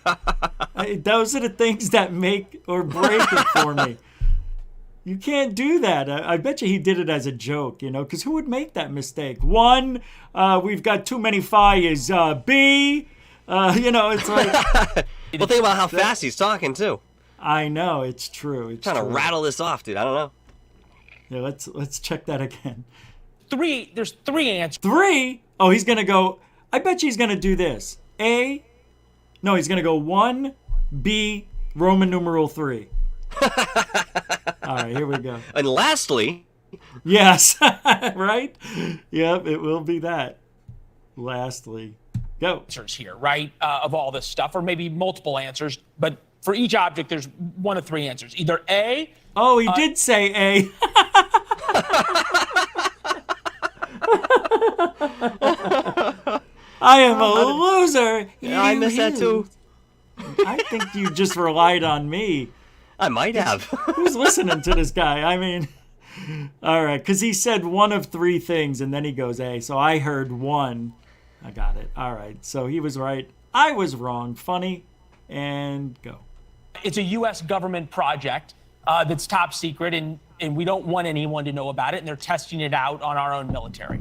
Those are the things that make or break it for me. You can't do that. I bet you he did it as a joke, because who would make that mistake? 1, we've got too many fires. B, it's like... Well, think about how fast he's talking, too. I know, it's true. It's Trying to true. rattle this off, dude. I don't know. Yeah, let's check that again. 3, there's 3 answers. 3? Oh, he's going to go... I bet you he's going to do this. A... No, he's going to go 1, B, Roman numeral 3. All right, here we go. And lastly, Yes, right? Yep, it will be that. Lastly. Go. Answers here, right? Of all this stuff, or maybe multiple answers. But for each object, there's one of 3 answers. Either A. Oh, he did say A. I am a loser. yeah, I miss that, too. I think you just relied on me. I might have. Who's listening to this guy? I mean, all right, because he said one of 3 things, and then he goes A. So I heard 1. I got it. All right, so he was right. I was wrong. Funny, and go. It's a U.S. government project that's top secret, and we don't want anyone to know about it, and they're testing it out on our own military.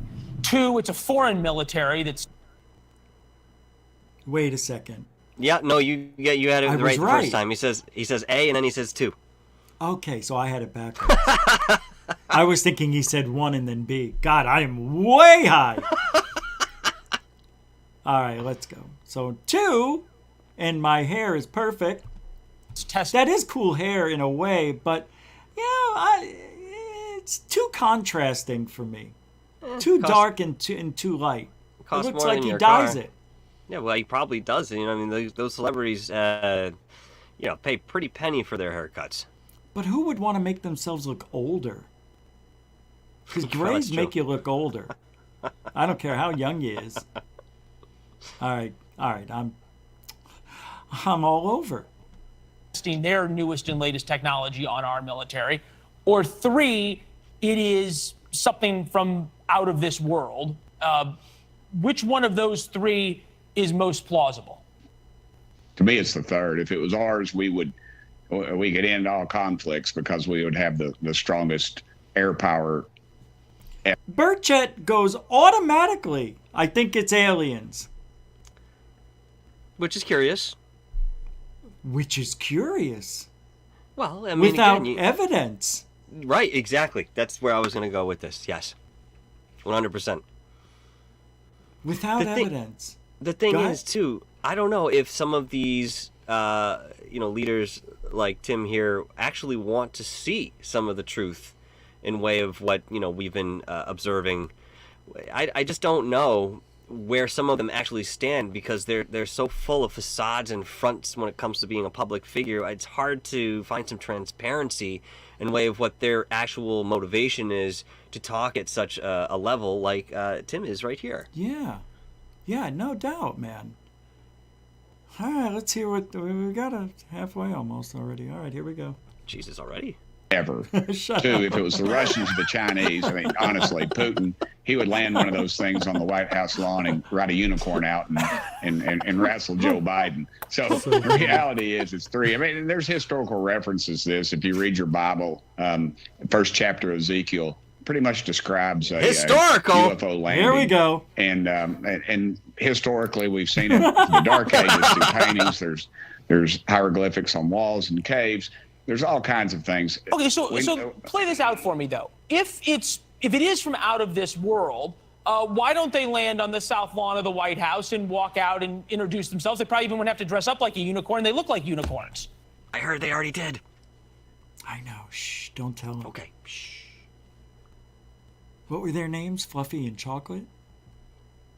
2, it's a foreign military that's... Wait a second. Yeah, no, you had it I right was the first time. He says A and then he says 2. Okay, so I had it backwards. I was thinking he said 1 and then B. God, I am way high. All right, let's go. So 2, and my hair is perfect. That is cool hair in a way, but it's too contrasting for me. Too dark and too light. It looks like he dyes it. Yeah, well, he probably does. I mean, those celebrities, pay pretty penny for their haircuts. But who would want to make themselves look older? Because grays make you look older. I don't care how young you is. All right. I'm all over. Their newest and latest technology on our military. Or 3, it is something from out of this world. Which one of those 3 is most plausible? To me, it's the third. If it was ours, we could end all conflicts because we would have the strongest air power. Burchett goes automatically. I think it's aliens. Which is curious. Well, I mean, without evidence. Right, exactly. That's where I was going to go with this. Yes. 100%. Without evidence. The thing is, too, I don't know if some of these, leaders like Tim here actually want to see some of the truth in way of what, we've been observing. I just don't know where some of them actually stand because they're so full of facades and fronts when it comes to being a public figure. It's hard to find some transparency in way of what their actual motivation is to talk at such a level like Tim is right here. Yeah, no doubt, man. All right, let's hear what we got. Halfway almost already. All right, here we go. Jesus, already? Ever. Shut Two, up. if it was the Russians or the Chinese, I mean, honestly, Putin, he would land one of those things on the White House lawn and ride a unicorn out and wrestle Joe Biden. So the reality is it's 3. I mean, there's historical references to this. If you read your Bible, first chapter of Ezekiel pretty much describes a UFO landing. Here we go. And historically, we've seen it in the Dark Ages through paintings. There's hieroglyphics on walls and caves. There's all kinds of things. Okay, so play this out for me, though. If it is from out of this world, why don't they land on the south lawn of the White House and walk out and introduce themselves? They probably even wouldn't have to dress up like a unicorn. They look like unicorns. I heard they already did. I know. Shh, don't tell them. Okay, shh. What were their names? Fluffy and Chocolate?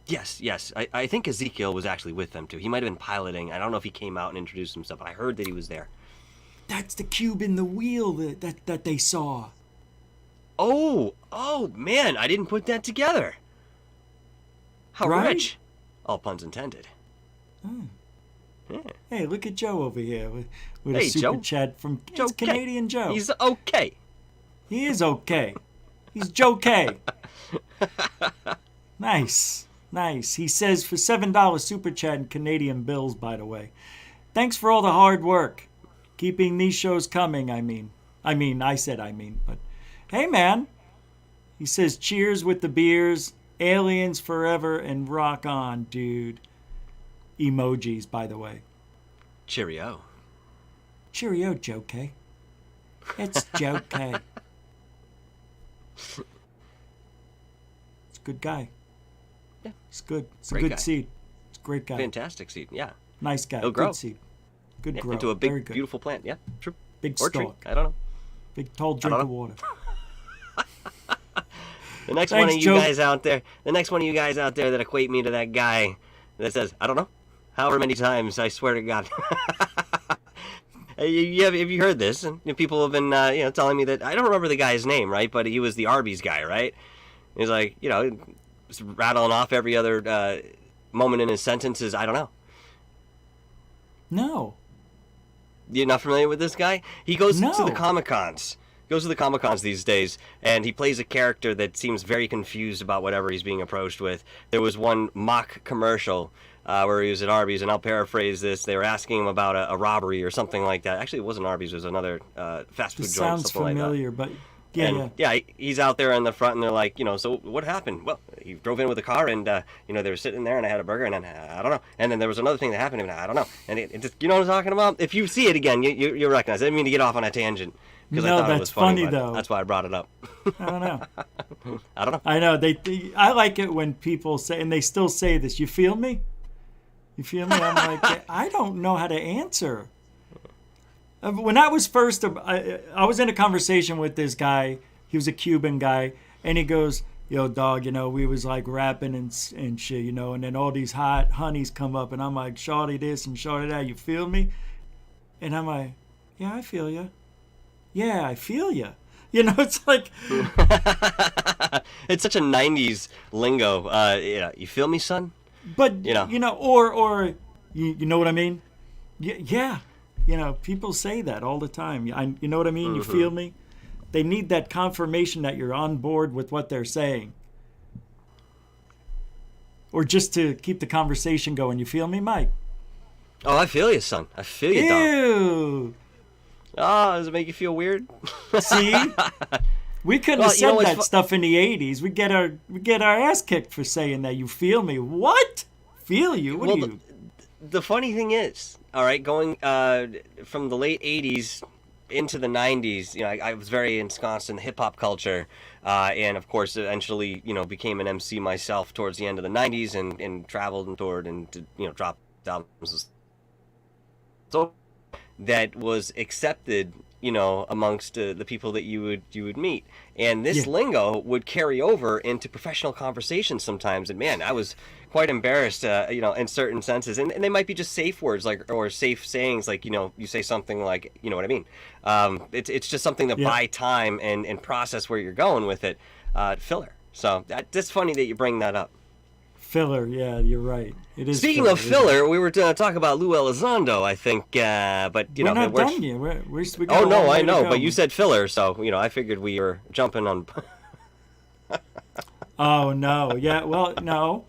Yes. I think Ezekiel was actually with them, too. He might have been piloting. I don't know if he came out and introduced himself. I heard that he was there. That's the cube in the wheel that they saw. Oh, man, I didn't put that together. How Right? rich. All puns intended. Yeah. Hey, look at Joe over here with Hey, a super Joe. chat from Joe it's K. Canadian Joe. He's okay. He is okay. He's Joe K. Nice. He says for $7 super chat in Canadian bills, by the way. Thanks for all the hard work. Keeping these shows coming, I mean, but hey, man. He says, cheers with the beers, aliens forever, and rock on, dude. Emojis, by the way. Cheerio. Cheerio, Joe K. It's Joe K. It's a good guy. Yeah. It's good. It's Great a good guy. seed. It's a great guy. Fantastic seed, yeah. Nice guy. He'll grow. Good seed. Good Yeah, grow. into a Very big, good. beautiful plant, yeah, true. Big Or tree, stalk. I don't know. Big tall drink don't of know. water. The next Thanks, one of you Joe. guys out there that equate me to that guy that says, I don't know, however many times, I swear to God. Have you heard this? And people have been, telling me that, I don't remember the guy's name, right? But he was the Arby's guy, right? He's like, just rattling off every other moment in his sentences, I don't know. No. You're not familiar with this guy? He goes No. to the Comic-Cons. These days, and he plays a character that seems very confused about whatever he's being approached with. There was one mock commercial where he was at Arby's, and I'll paraphrase this. They were asking him about a robbery or something like that. Actually, it wasn't Arby's. It was another fast food This joint, sounds something familiar, like He's out there in the front, and they're like, so what happened? Well, he drove in with a car, and they were sitting there, and I had a burger, and I don't know. And then there was another thing that happened, and I don't know. And it just, you know what I'm talking about? If you see it again, you recognize it. I didn't mean to get off on a tangent because I thought it was funny, though. That's why I brought it up. I don't know. I don't know. I know I like it when people say, and they still say this. You feel me? You feel me? I'm like, I don't know how to answer. When I was first, I was in a conversation with this guy. He was a Cuban guy, and he goes, "Yo, dog, we was like rapping and shit, and then all these hot honeys come up, and I'm like, shawty this and shawty that. You feel me?" And I'm like, "Yeah, I feel you. Yeah, I feel you." It's like it's such a '90s lingo. You feel me, son? But or you know what I mean? Yeah. People say that all the time. You know what I mean? You feel me? They need that confirmation that you're on board with what they're saying. Or just to keep the conversation going. You feel me, Mike? Oh, I feel you, son. I feel you, dog. Ew. Oh, does it make you feel weird? See? We couldn't have said that stuff in the 80s. We get our ass kicked for saying that. You feel me? What? Feel you? What are you? The funny thing is, all right, going from the late 80s into the 90s, I was very ensconced in the hip-hop culture, and of course eventually, became an MC myself towards the end of the 90s and traveled and toured and, dropped albums. So that was accepted, amongst the people that you would meet. And this lingo would carry over into professional conversations sometimes. And man, I was quite embarrassed, in certain senses. And they might be just safe words, or safe sayings, like, you say something like, you know what I mean? It's just something to buy time and process where you're going with it. Filler. So that's funny that you bring that up. Filler, yeah, you're right. It is. Speaking of filler, we were talking about Lue Elizondo, I think, but we're not done yet. We oh no, I know, but you said filler, so I figured we were jumping on. Oh no, yeah, well, no.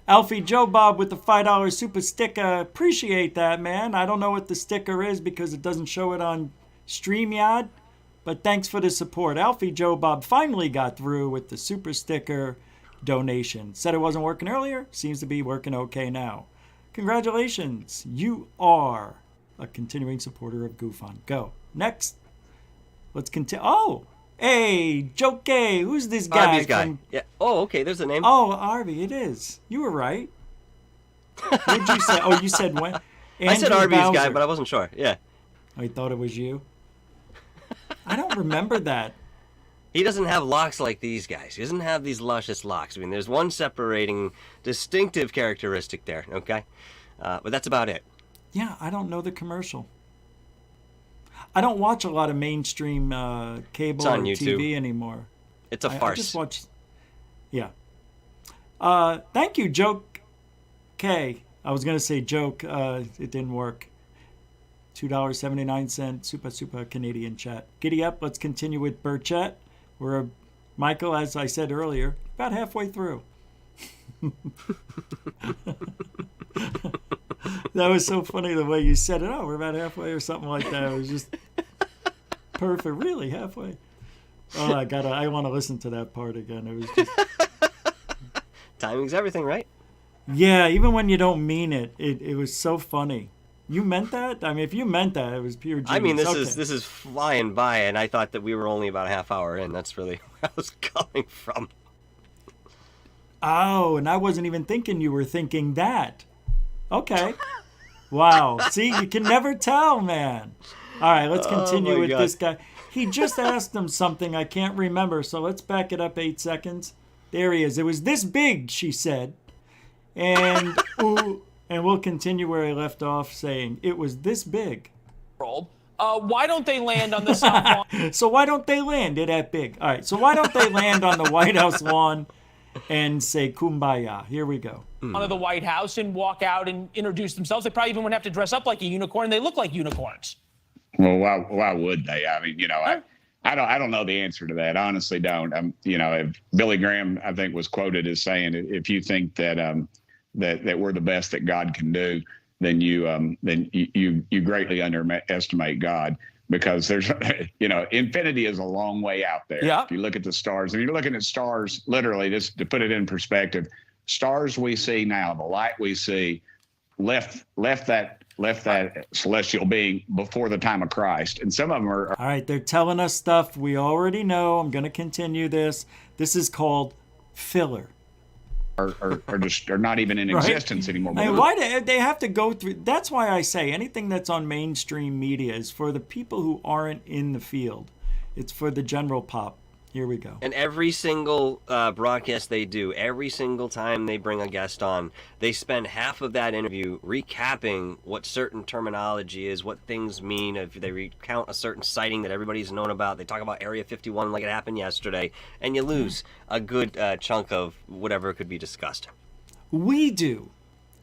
Alfie Joe Bob with the $5 super sticker. Appreciate that, man. I don't know what the sticker is because it doesn't show it on StreamYard, but thanks for the support. Alfie Joe Bob finally got through with the super sticker donation. Said it wasn't working earlier. Seems to be working okay now. Congratulations. You are a continuing supporter of Goof on Go. Next. Let's continue. Oh, hey, Joke. Who's this guy? Arby's guy. Yeah. Oh, okay. There's the name. Oh, Arby. It is. You were right. What did you say? Oh, you said when? I said Arby's guy, but I wasn't sure. Yeah. Oh, he thought it was you? I don't remember that. He doesn't have locks like these guys. He doesn't have these luscious locks. I mean, there's one separating distinctive characteristic there, okay? But that's about it. Yeah, I don't know the commercial. I don't watch a lot of mainstream cable or YouTube. TV anymore. It's a farce. I just watch... Yeah. Thank you, Joke K. I was going to say joke. It didn't work. $2.79 super Canadian chat. Giddy up. Let's continue with Burchett. We're, Michael, as I said earlier, about halfway through. That was so funny the way you said it. Oh, we're about halfway or something like that. It was just perfect. Really, halfway. Oh, I want to listen to that part again. It was just... Timing's everything, right? Yeah, even when you don't mean it, it was so funny. You meant that? I mean, if you meant that, it was pure genius. I mean, this is flying by, and I thought that we were only about a half hour in. That's really where I was coming from. Oh, and I wasn't even thinking you were thinking that. Okay. Wow. See, you can never tell, man. All right, let's continue with this guy. He just asked him something I can't remember, so let's back it up 8 seconds. There he is. It was this big, she said. And... ooh, and we'll continue where I left off saying, it was this big. Why don't they land on the South Lawn? So why don't they land? It that big. All right, so why don't they land on the White House lawn and say kumbaya? Here we go. Of the White House and walk out and introduce themselves. They probably even wouldn't have to dress up like a unicorn. They look like unicorns. Well, why would they? I mean, I don't know the answer to that. I honestly don't. If Billy Graham, I think, was quoted as saying, if you think that that we're the best that God can do, then you greatly underestimate God. because there's, infinity is a long way out there. Yeah. If you look at the stars, if you're looking at stars, literally, just to put it in perspective, stars we see now, the light we see, left that celestial being before the time of Christ, and some of them are. All right, they're telling us stuff we already know. I'm going to continue this. This is called filler. Are not even in existence anymore. I mean, why do they have to go through? That's why I say anything that's on mainstream media is for the people who aren't in the field. It's for the general pop. Here we go. And every single broadcast they do, every single time they bring a guest on, they spend half of that interview recapping what certain terminology is, what things mean. If they recount a certain sighting that everybody's known about, they talk about Area 51 like it happened yesterday, and you lose a good chunk of whatever could be discussed. We do.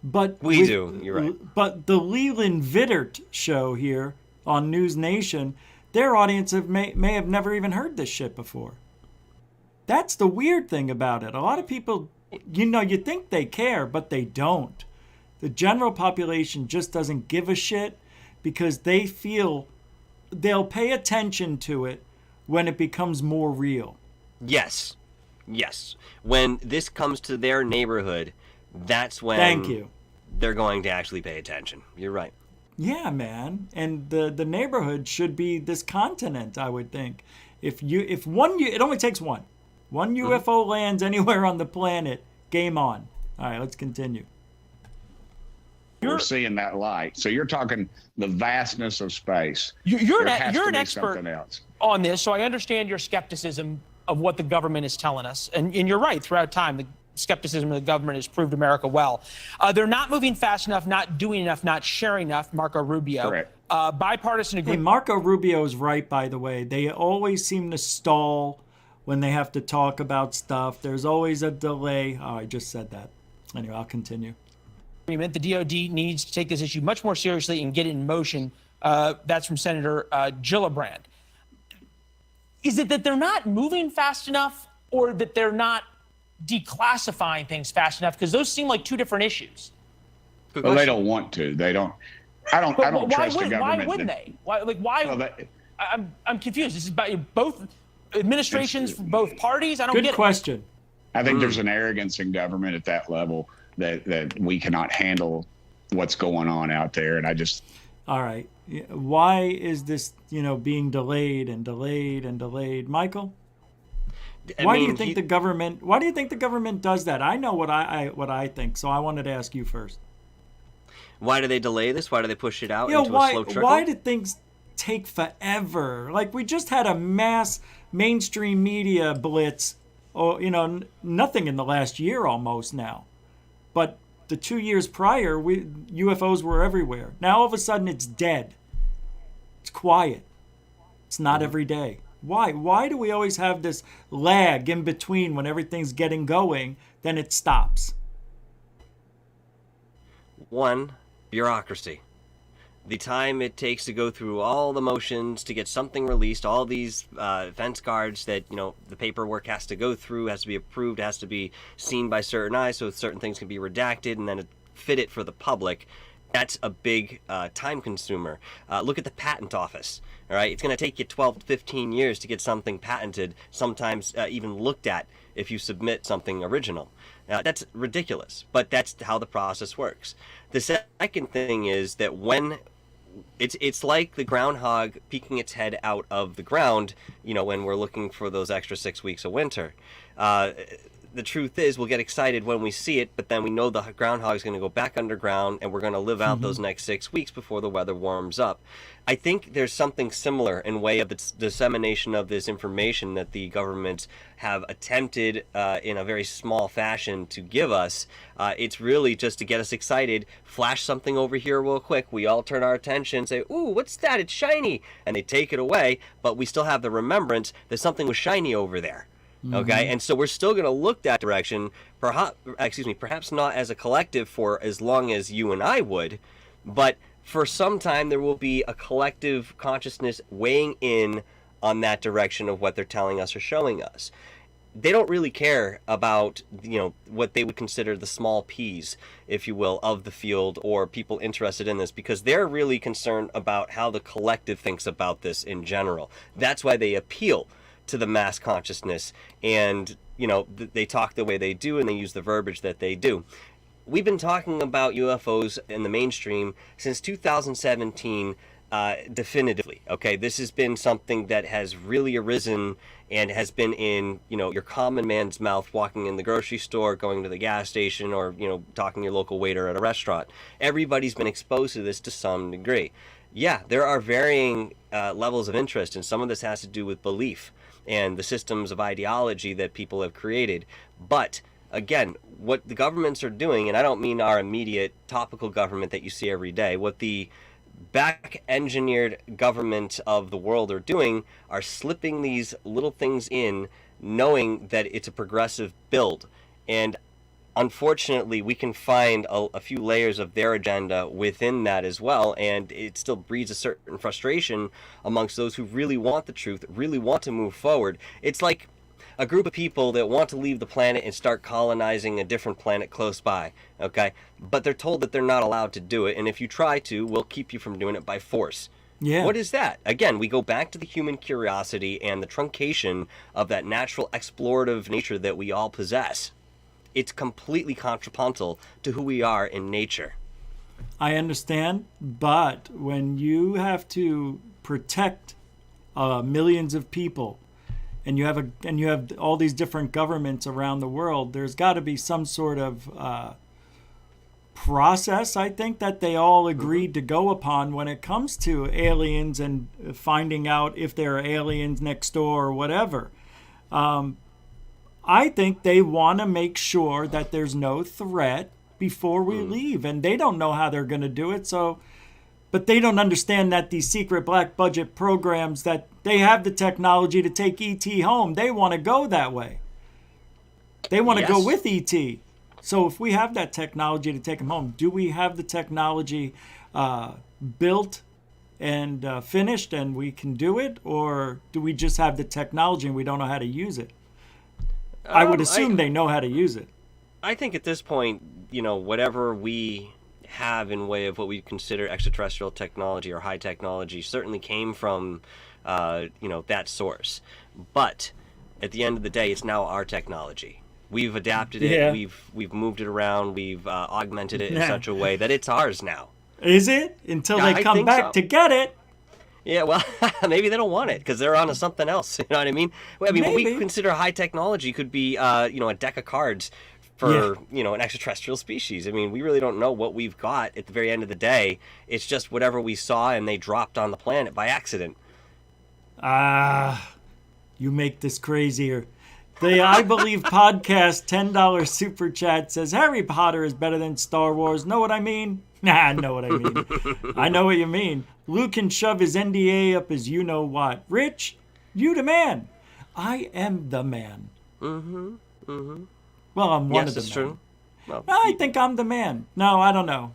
But we do, you're right. But the Leland Vittert show here on News Nation, their audience may have never even heard this shit before. That's the weird thing about it. A lot of people, you think they care, but they don't. The general population just doesn't give a shit because they feel they'll pay attention to it when it becomes more real. Yes. When this comes to their neighborhood, that's when Thank you. They're going to actually pay attention. You're right. Yeah, man. And the neighborhood should be this continent, I would think. It only takes one. One UFO lands anywhere on the planet, game on. All right, let's continue. We're seeing that light. So you're talking the vastness of space. You're an expert on this, so I understand your skepticism of what the government is telling us. And you're right, throughout time, the skepticism of the government has proved America well. They're not moving fast enough, not doing enough, not sharing enough, Marco Rubio. Correct. Bipartisan agreement. Hey, Marco Rubio is right, by the way. They always seem to stall when they have to talk about stuff. There's always a delay. Oh, I just said that. Anyway, I'll continue. The DOD needs to take this issue much more seriously and get it in motion. That's from Senator Gillibrand. Is it that they're not moving fast enough, or that they're not declassifying things fast enough? Because those seem like two different issues. Well, they don't want to. They don't. I don't trust the government. Why wouldn't they? Why? Well, I'm confused. This is about both administrations from both parties. I don't get it. Good question. I think there's an arrogance in government at that level that we cannot handle what's going on out there, and I just. All right. Why is this, being delayed and delayed and delayed, Michael? Why do you think the government does that? I know what I think, so I wanted to ask you first. Why do they delay this? Why do they push it out into a slow trickle? Why did things take forever? Like, we just had a mass mainstream media blitz, nothing in the last year almost now. But the 2 years prior, UFOs were everywhere. Now all of a sudden it's dead. It's quiet. It's not every day. Why? Why do we always have this lag in between when everything's getting going, then it stops? One, bureaucracy. The time it takes to go through all the motions to get something released, all these fence guards that, the paperwork has to go through, has to be approved, has to be seen by certain eyes so certain things can be redacted and then fit it for the public. That's a big time consumer. Look at the patent office. All right, it's going to take you 12 to 15 years to get something patented, sometimes even looked at if you submit something original. That's ridiculous, but that's how the process works. The second thing is that when it's like the groundhog peeking its head out of the ground, when we're looking for those extra 6 weeks of winter. The truth is, we'll get excited when we see it, but then we know the groundhog is going to go back underground and we're going to live out those next 6 weeks before the weather warms up. I think there's something similar in way of the dissemination of this information that the governments have attempted in a very small fashion to give us. It's really just to get us excited, flash something over here real quick. We all turn our attention, say, ooh, what's that? It's shiny. And they take it away, but we still have the remembrance that something was shiny over there. Okay, and so we're still going to look that direction, perhaps not as a collective for as long as you and I would, but for some time there will be a collective consciousness weighing in on that direction of what they're telling us or showing us. they don't really care about, what they would consider the small P's, if you will, of the field or people interested in this, because they're really concerned about how the collective thinks about this in general. That's why they appeal to the mass consciousness, and they talk the way they do, and they use the verbiage that they do. We've been talking about UFOs in the mainstream since 2017, definitively. Okay, this has been something that has really arisen and has been in, your common man's mouth, walking in the grocery store, going to the gas station, or, talking to your local waiter at a restaurant. Everybody's been exposed to this to some degree. Yeah, there are varying levels of interest, and some of this has to do with belief and the systems of ideology that people have created. But again, what the governments are doing, and I don't mean our immediate topical government that you see every day, what the back-engineered government of the world are doing are slipping these little things in, knowing that it's a progressive build. And unfortunately, we can find a few layers of their agenda within that as well, and it still breeds a certain frustration amongst those who really want the truth, really want to move forward. It's like a group of people that want to leave the planet and start colonizing a different planet close by, okay? But they're told that they're not allowed to do it, and if you try to, we'll keep you from doing it by force. Yeah. What is that? Again, we go back to the human curiosity and the truncation of that natural explorative nature that we all possess. It's completely contrapuntal to who we are in nature. I understand, but when you have to protect millions of people, and you have all these different governments around the world, there's got to be some sort of process, I think, that they all agreed to go upon when it comes to aliens and finding out if there are aliens next door or whatever. I think they want to make sure that there's no threat before we leave, and they don't know how they're going to do it. But they don't understand that these secret black budget programs, that they have the technology to take ET home. They want to go that way. They want to go with ET. So if we have that technology to take them home, do we have the technology built and finished and we can do it? Or do we just have the technology and we don't know how to use it? I would assume they know how to use it. I think at this point, whatever we have in way of what we consider extraterrestrial technology or high technology certainly came from, that source. But at the end of the day, it's now our technology. We've adapted it. Yeah. We've moved it around. We've augmented it in such a way that it's ours now. Is it? Until they come think back so. to get it. Yeah, well, maybe they don't want it because they're on to something else. You know what I mean? Well, what we Maybe. consider high technology could be, a deck of cards for, an extraterrestrial species. I mean, we really don't know what we've got at the very end of the day. It's just whatever we saw and they dropped on the planet by accident. You make this crazier. The I Believe podcast $10 super chat says Harry Potter is better than Star Wars. Know what I mean? Nah, I know what I mean. I know what you mean. Luke can shove his NDA up his you-know-what. Rich, you the man. I am the man. Mm-hmm. Mm-hmm. Well, I'm one of the Yes, it's men. true. Well, I think I'm the man. No, I don't know.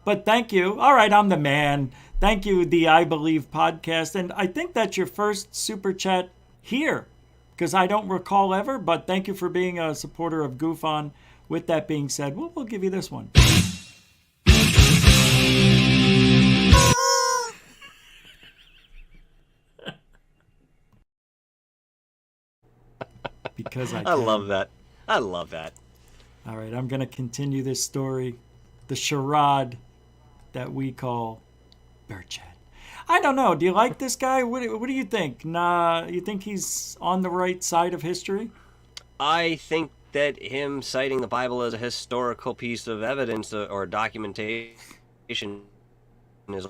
But thank you. All right, I'm the man. Thank you, the I Believe podcast. And I think that's your first super chat here, because I don't recall ever, but thank you for being a supporter of Goof On. With that being said, we'll give you this one. Because I can. I love that. I love that. All right, I'm going to continue this story, the charade that we call Burchett. I don't know. Do you like this guy? What do you think? Nah, you think he's on the right side of history? I think that him citing the Bible as a historical piece of evidence or documentation is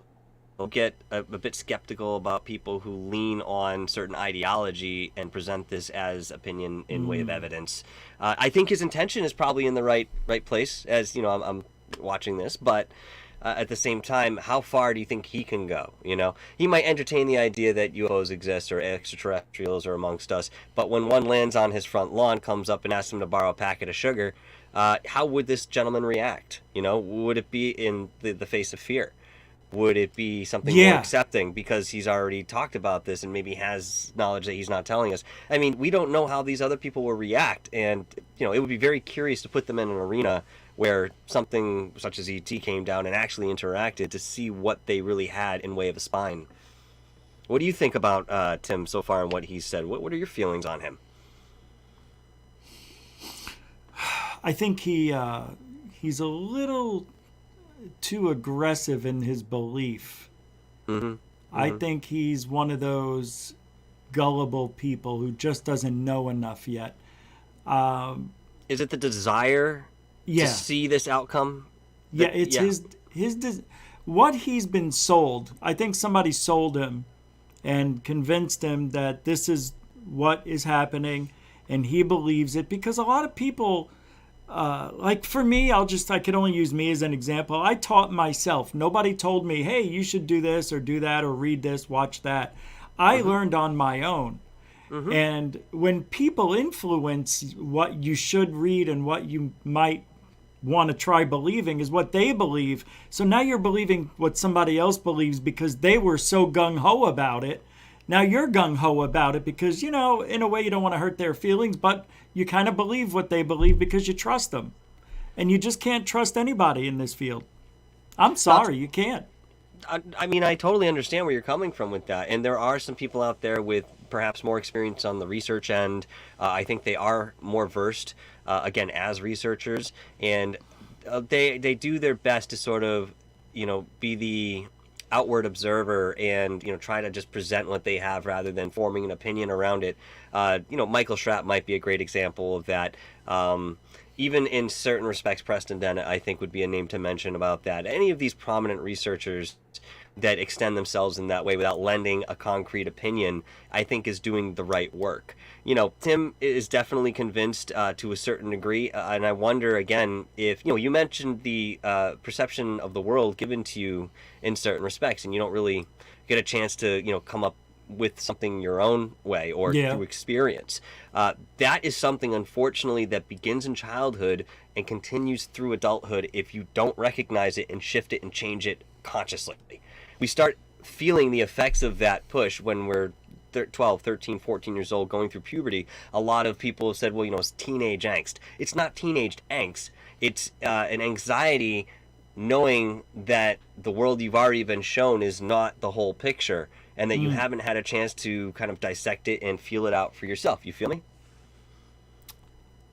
get a bit skeptical about people who lean on certain ideology and present this as opinion in way of evidence. I think his intention is probably in the right place, as I'm watching this, but at the same time, how far do you think he can go? He might entertain the idea that UFOs exist or extraterrestrials are amongst us, but when one lands on his front lawn, comes up and asks him to borrow a packet of sugar, how would this gentleman react? Would it be in the face of fear? would it be something more accepting because he's already talked about this and maybe has knowledge that he's not telling us? I mean, we don't know how these other people will react, and it would be very curious to put them in an arena where something such as ET came down and actually interacted to see what they really had in way of a spine. What do you think about Tim so far and what he's said? What are your feelings on him? I think he's a little too aggressive in his belief. I think he's one of those gullible people who just doesn't know enough yet. Is it the desire to see this outcome? His what he's been sold. I think somebody sold him and convinced him that this is what is happening, and he believes it, because a lot of people, like for me, I could only use me as an example. I taught myself. Nobody told me, hey, you should do this or do that or read this, watch that. I learned on my own. And when people influence what you should read and what you might want to try believing is what they believe. So now you're believing what somebody else believes because they were so gung-ho about it. Now you're gung-ho about it because, in a way you don't want to hurt their feelings, but you kind of believe what they believe because you trust them. And you just can't trust anybody in this field. I'm sorry, you can't. I mean, I totally understand where you're coming from with that. And there are some people out there with perhaps more experience on the research end. I think they are more versed, again, as researchers. And they do their best to sort of, be the outward observer and, try to just present what they have rather than forming an opinion around it. Michael Schrapp might be a great example of that. Even in certain respects, Preston Dennett, I think, would be a name to mention about that. Any of these prominent researchers that extend themselves in that way without lending a concrete opinion, I think is doing the right work. Tim is definitely convinced to a certain degree, and I wonder, again, if, you mentioned the perception of the world given to you in certain respects, and you don't really get a chance to, come up with something your own way or through experience. That is something, unfortunately, that begins in childhood and continues through adulthood if you don't recognize it and shift it and change it consciously. We start feeling the effects of that push when we're 12, 13, 14 years old, going through puberty. A lot of people have said, well, it's teenage angst. It's not teenage angst. It's an anxiety knowing that the world you've already been shown is not the whole picture, and that you haven't had a chance to kind of dissect it and feel it out for yourself. You feel me?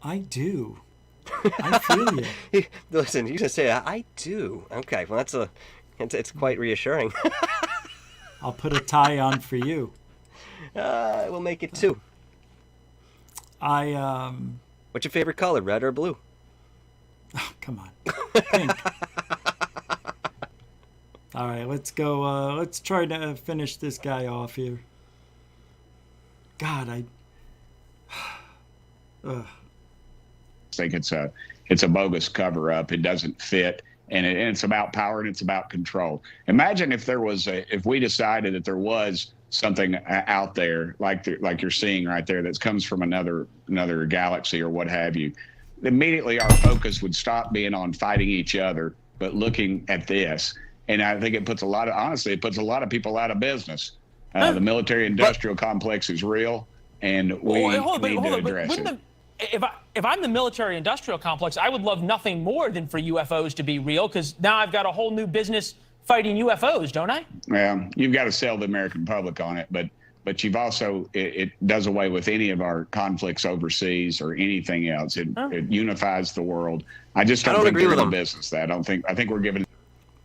I do. I feel you. Listen, you just say, I do. Okay, well, it's quite reassuring. I'll put a tie on for you. We'll make it 2. What's your favorite color, red or blue? Oh, come on. Pink. All right, let's go. Let's try to finish this guy off here. God, I think it's a bogus cover up. It doesn't fit, and it's about power and it's about control. Imagine if if we decided that there was something out there like you're seeing right there that comes from another galaxy or what have you. Immediately our focus would stop being on fighting each other, but looking at this. And I think it puts a lot of people out of business. The military-industrial complex is real, and we need to address it. If I'm the military-industrial complex, I would love nothing more than for UFOs to be real, because now I've got a whole new business fighting UFOs, don't I? Yeah, you've got to sell the American public on it, but you've also it does away with any of our conflicts overseas or anything else. It unifies the world. I just don't think agree with they're in them. business. I think we're giving.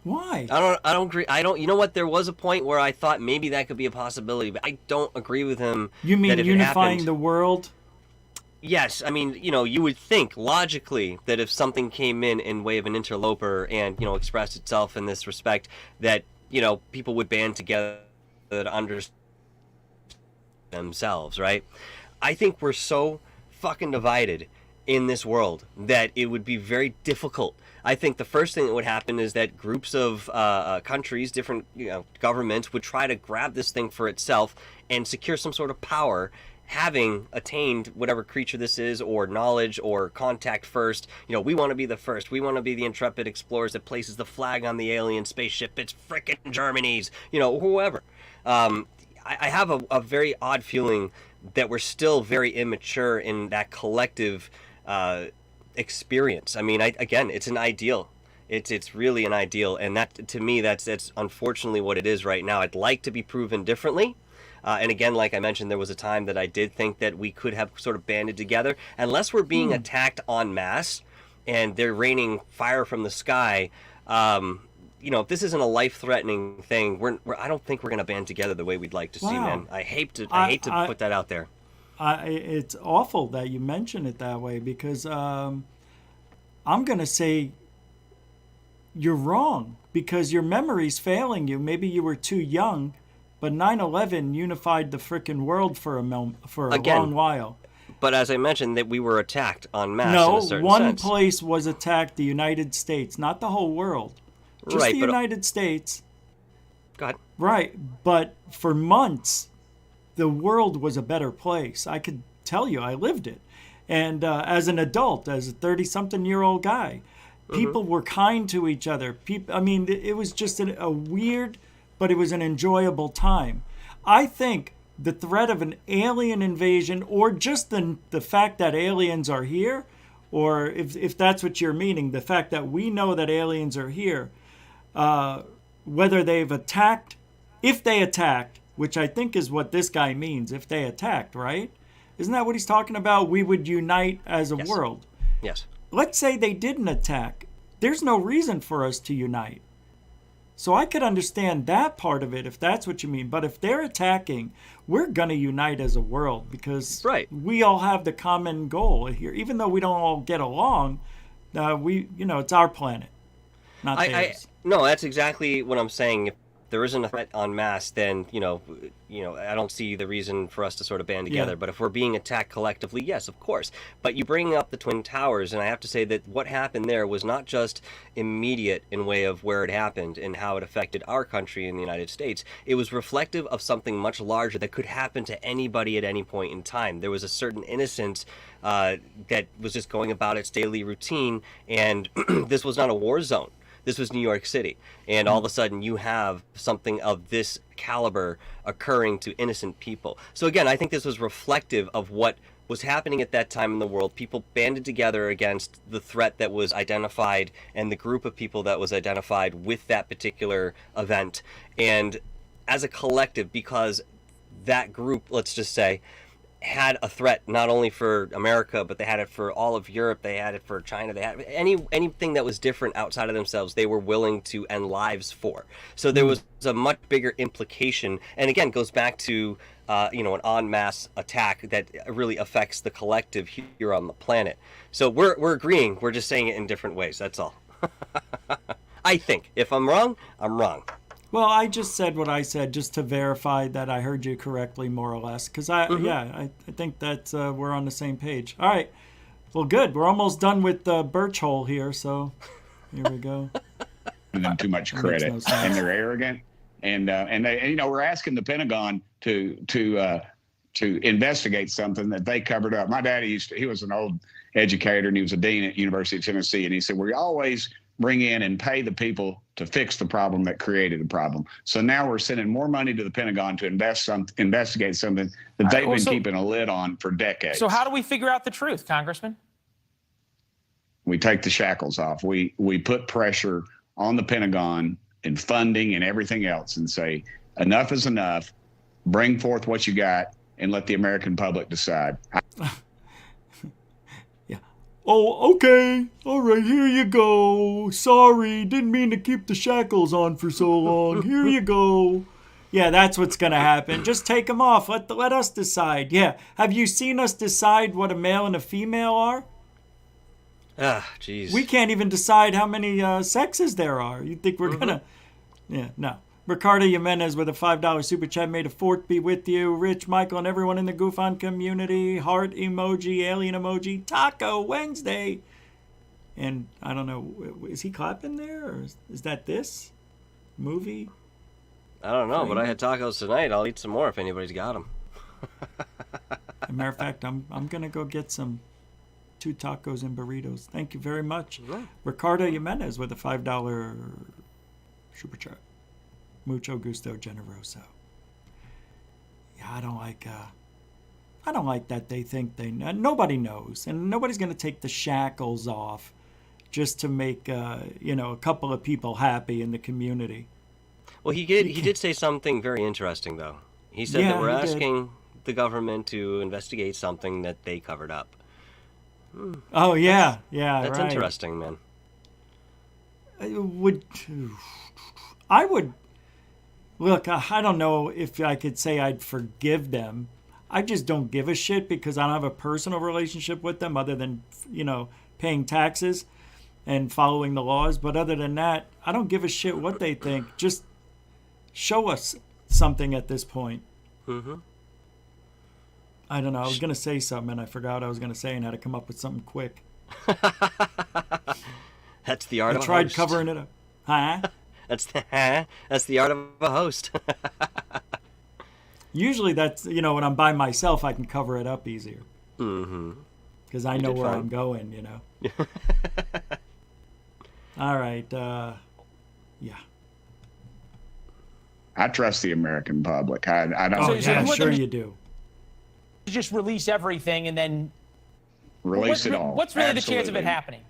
Why? I don't agree. You know what? There was a point where I thought maybe that could be a possibility, but I don't agree with him. You mean that if unifying the world? Yes, I mean, you would think logically that if something came in way of an interloper and, expressed itself in this respect, that, people would band together to understand themselves, right? I think we're so fucking divided in this world that it would be very difficult. I think the first thing that would happen is that groups of countries, different governments would try to grab this thing for itself and secure some sort of power having attained whatever creature this is, or knowledge, or contact first. We want to be the first. We want to be the intrepid explorers that places the flag on the alien spaceship. It's frickin' Germany's, whoever. I have a very odd feeling that we're still very immature in that collective experience. I mean, again, it's an ideal. It's really an ideal, and that, to me, that's unfortunately what it is right now. I'd like to be proven differently. And again, like I mentioned, there was a time that I did think that we could have sort of banded together. Unless we're being attacked en masse and they're raining fire from the sky, if this isn't a life-threatening thing, I don't think we're going to band together the way we'd like to see, man. I hate to put that out there. It's awful that you mention it that way, because I'm going to say you're wrong, because your memory's failing you. Maybe you were too young. But 9/11 unified the frickin' world for a long while. But as I mentioned, that we were attacked en masse no, in a certain one sense. place was attacked, the United States, not the whole world. Just right, the United States. Go ahead. Right, but for months, the world was a better place. I could tell you, I lived it. And as an adult, as a 30-something-year-old guy, people were kind to each other. It was just a weird, but it was an enjoyable time. I think the threat of an alien invasion, or just the fact that aliens are here, or if that's what you're meaning, the fact that we know that aliens are here, whether they've attacked, if they attacked, which I think is what this guy means, if they attacked, right? Isn't that what he's talking about? We would unite as a world. Yes. Let's say they didn't attack. There's no reason for us to unite. So I could understand that part of it, if that's what you mean. But if they're attacking, we're going to unite as a world, because we all have the common goal here. Even though we don't all get along, it's our planet, not theirs. No, that's exactly what I'm saying. If there isn't a threat en masse, then, I don't see the reason for us to sort of band together. Yeah. But if we're being attacked collectively, yes, of course. But you bring up the Twin Towers, and I have to say that what happened there was not just immediate in way of where it happened and how it affected our country in the United States. It was reflective of something much larger that could happen to anybody at any point in time. There was a certain innocence that was just going about its daily routine, and this was not a war zone. This was New York City, and all of a sudden you have something of this caliber occurring to innocent people. So again, I think this was reflective of what was happening at that time in the world. People banded together against the threat that was identified and the group of people that was identified with that particular event. And as a collective, because that group, let's just say, had a threat not only for America, but they had it for all of Europe, they had it for China, they had anything that was different outside of themselves, they were willing to end lives for. So there was a much bigger implication, and again, goes back to an en masse attack that really affects the collective here on the planet. So we're agreeing, we're just saying it in different ways, that's all. I think. If I'm wrong, I'm wrong. Well, I just said what I said just to verify that I heard you correctly, more or less. Because I think that we're on the same page. All right. Well, good. We're almost done with Burchett here, so here we go. Giving them too much credit, and they're arrogant, and they, we're asking the Pentagon to investigate something that they covered up. My daddy he was an old educator, and he was a dean at University of Tennessee, and he said, we always bring in and pay the people to fix the problem that created the problem. So now we're sending more money to the Pentagon to investigate something that they've been keeping a lid on for decades. So how do we figure out the truth, Congressman? We take the shackles off. We put pressure on the Pentagon and funding and everything else, and say, enough is enough. Bring forth what you got and let the American public decide. Oh, okay. All right, here you go. Sorry, didn't mean to keep the shackles on for so long. Here you go. Yeah, that's what's going to happen. Just take them off. Let us decide. Yeah. Have you seen us decide what a male and a female are? Ah, jeez. We can't even decide how many sexes there are. You think we're going to... Yeah, no. Ricardo Jimenez with a $5 super chat. May the fourth be with you. Rich, Michael, and everyone in the GoofOn community. Heart emoji, alien emoji, Taco Wednesday. And I don't know, is he clapping there? Or is that this movie? I don't know, but I had tacos tonight. I'll eat some more if anybody's got them. As a matter of fact, I'm gonna go get some 2 tacos and burritos. Thank you very much. Ricardo Jimenez with a $5 super chat. Mucho gusto, generoso. Yeah, I don't like that they think they know. Nobody knows, and nobody's gonna take the shackles off just to make a couple of people happy in the community. Well, he did say something very interesting, though. He said that we're asking the government to investigate something that they covered up. Oh, yeah. That's right. interesting, man. I would... Look, I don't know if I could say I'd forgive them. I just don't give a shit because I don't have a personal relationship with them other than, paying taxes and following the laws. But other than that, I don't give a shit what they think. Just show us something at this point. Mm-hmm. I don't know. I was going to say something and I forgot what I was going to say and had to come up with something quick. That's the art of a host. I tried covering it up. Huh? That's the art of a host. Usually that's, when I'm by myself, I can cover it up easier. Mm-hmm. Because I know where I'm going, All right. Yeah. I trust the American public. I don't. Oh, yeah, sure you do. Just release everything and then Release it all. What's really the chance of Absolutely. it happening?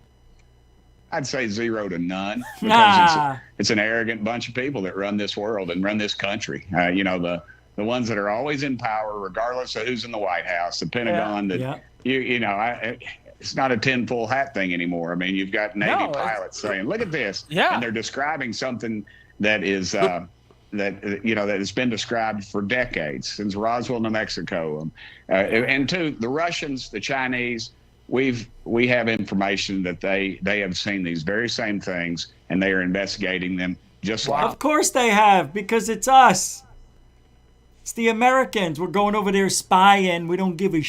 I'd say 0 to none because it's an arrogant bunch of people that run this world and run this country. The ones that are always in power, regardless of who's in the White House, the Pentagon. It's not a tinfoil hat thing anymore. I mean, you've got Navy pilots saying, "Look at this," and they're describing something that is that has been described for decades since Roswell, New Mexico, and to the Russians, the Chinese. We have information that they have seen these very same things and they are investigating them just like. Of course they have, because it's us. It's the Americans. We're going over there spying. We don't give a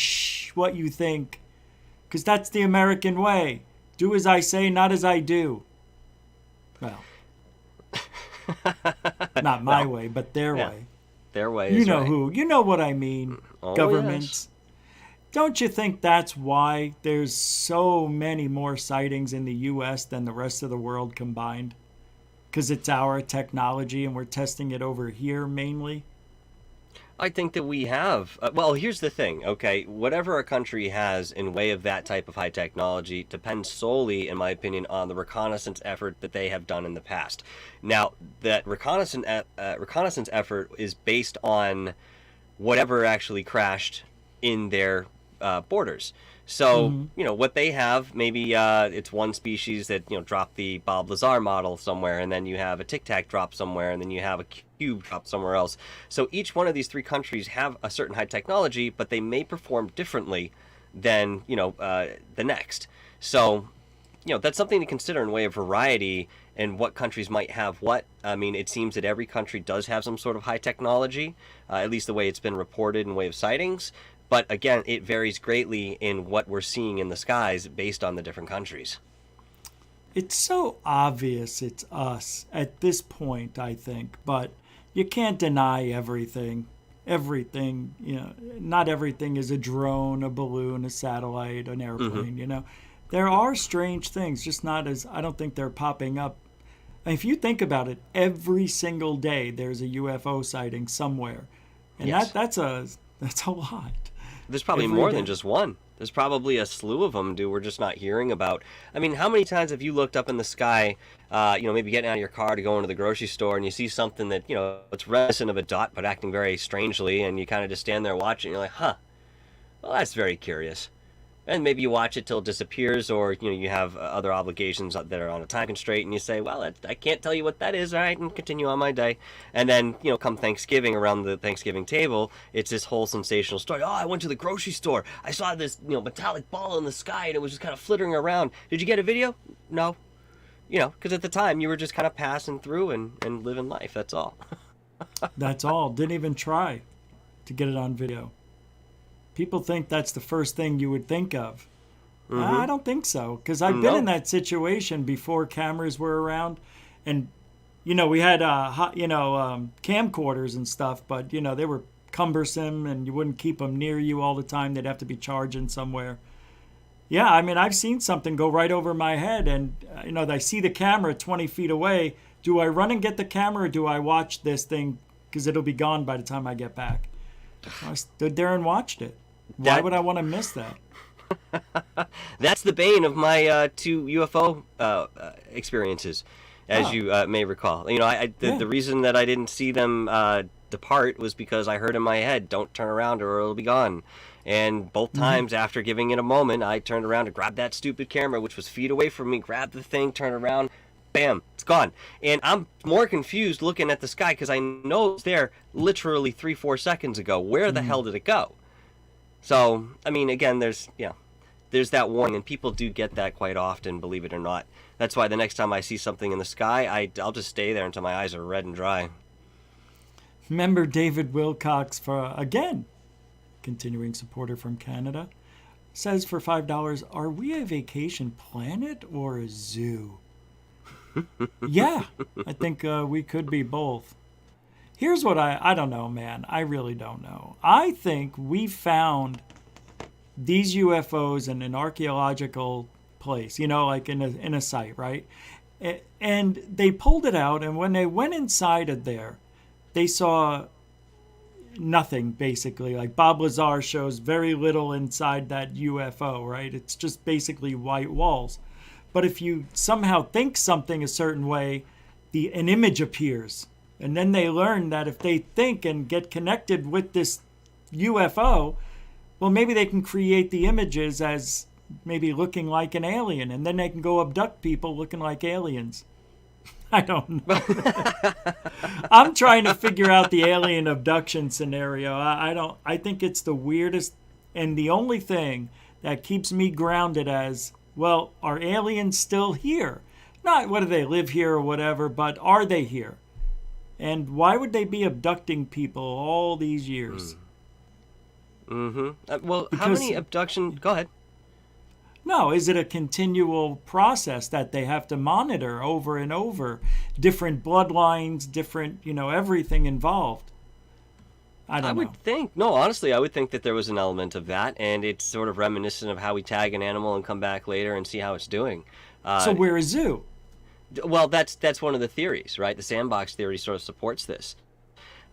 what you think, because that's the American way. Do as I say, not as I do. Well, not my way, but their way. Their way. You is know right. who? You know what I mean. Oh, Governments. Yes. Don't you think that's why there's so many more sightings in the U.S. than the rest of the world combined? Because it's our technology and we're testing it over here mainly? I think that we have. Well, here's the thing, okay? Whatever a country has in way of that type of high technology depends solely, in my opinion, on the reconnaissance effort that they have done in the past. Now, that reconnaissance effort is based on whatever actually crashed in their borders. So, what they have, maybe it's one species that, dropped the Bob Lazar model somewhere, and then you have a Tic Tac drop somewhere, and then you have a cube drop somewhere else. So each one of these 3 countries have a certain high technology, but they may perform differently than, the next. So, that's something to consider in way of variety and what countries might have what. I mean, it seems that every country does have some sort of high technology, at least the way it's been reported in way of sightings. But again, it varies greatly in what we're seeing in the skies based on the different countries. It's so obvious it's us at this point, I think. But you can't deny everything. Everything, not everything is a drone, a balloon, a satellite, an airplane, There are strange things, just not as, I don't think they're popping up. And if you think about it, every single day there's a UFO sighting somewhere. And Yes. that's a lot. There's probably Every more day. than just one. There's probably a slew of them, dude, we're just not hearing about. I mean, how many times have you looked up in the sky, maybe getting out of your car to go into the grocery store, and you see something that, it's reminiscent of a dot, but acting very strangely, and you kind of just stand there watching, and you're like, huh, well, that's very curious. And maybe you watch it till it disappears, or, you have other obligations that are on a time constraint, and you say, well, I can't tell you what that is, all right, and continue on my day. And then, come Thanksgiving, around the Thanksgiving table, it's this whole sensational story. Oh, I went to the grocery store. I saw this, metallic ball in the sky, and it was just kind of flittering around. Did you get a video? No. Because at the time, you were just kind of passing through and living life, that's all. That's all. Didn't even try to get it on video. People think that's the first thing you would think of. I don't think so, because I've been in that situation before cameras were around, and we had camcorders and stuff, but they were cumbersome and you wouldn't keep them near you all the time. They'd have to be charging somewhere. Yeah, I mean, I've seen something go right over my head, and I see the camera 20 feet away. Do I run and get the camera, or do I watch this thing because it'll be gone by the time I get back? So I stood there and watched it. Why would I want to miss that? That's the bane of my 2 UFO experiences, as you may recall. The reason that I didn't see them depart was because I heard in my head, "Don't turn around or it'll be gone." And both times after giving it a moment, I turned around to grab that stupid camera, which was feet away from me, grabbed the thing, turned around, bam, it's gone. And I'm more confused looking at the sky because I know it's there literally 3-4 seconds ago. Where the hell did it go? So, I mean, again, there's that warning, and people do get that quite often, believe it or not. That's why the next time I see something in the sky, I'll just stay there until my eyes are red and dry. Member David Wilcox, for again, continuing supporter from Canada, says for $5, "Are we a vacation planet or a zoo?" Yeah, I think we could be both. Here's what I don't know, man. I really don't know. I think we found these UFOs in an archaeological place, like in a site, right? And they pulled it out, and when they went inside of there, they saw nothing, basically. Like Bob Lazar shows very little inside that UFO, right? It's just basically white walls. But if you somehow think something a certain way, an image appears. And then they learn that if they think and get connected with this UFO, well, maybe they can create the images as maybe looking like an alien, and then they can go abduct people looking like aliens. I don't know. I'm trying to figure out the alien abduction scenario. I think it's the weirdest, and the only thing that keeps me grounded as, well, are aliens still here? Not whether they live here or whatever, but are they here? And why would they be abducting people all these years? Well, how many abduction? Go ahead. No, is it a continual process that they have to monitor over and over? Different bloodlines, different, everything involved. I would think, no, honestly, I would think that there was an element of that, and it's sort of reminiscent of how we tag an animal and come back later and see how it's doing. So we're a zoo. Well, that's one of the theories, right? The sandbox theory sort of supports this.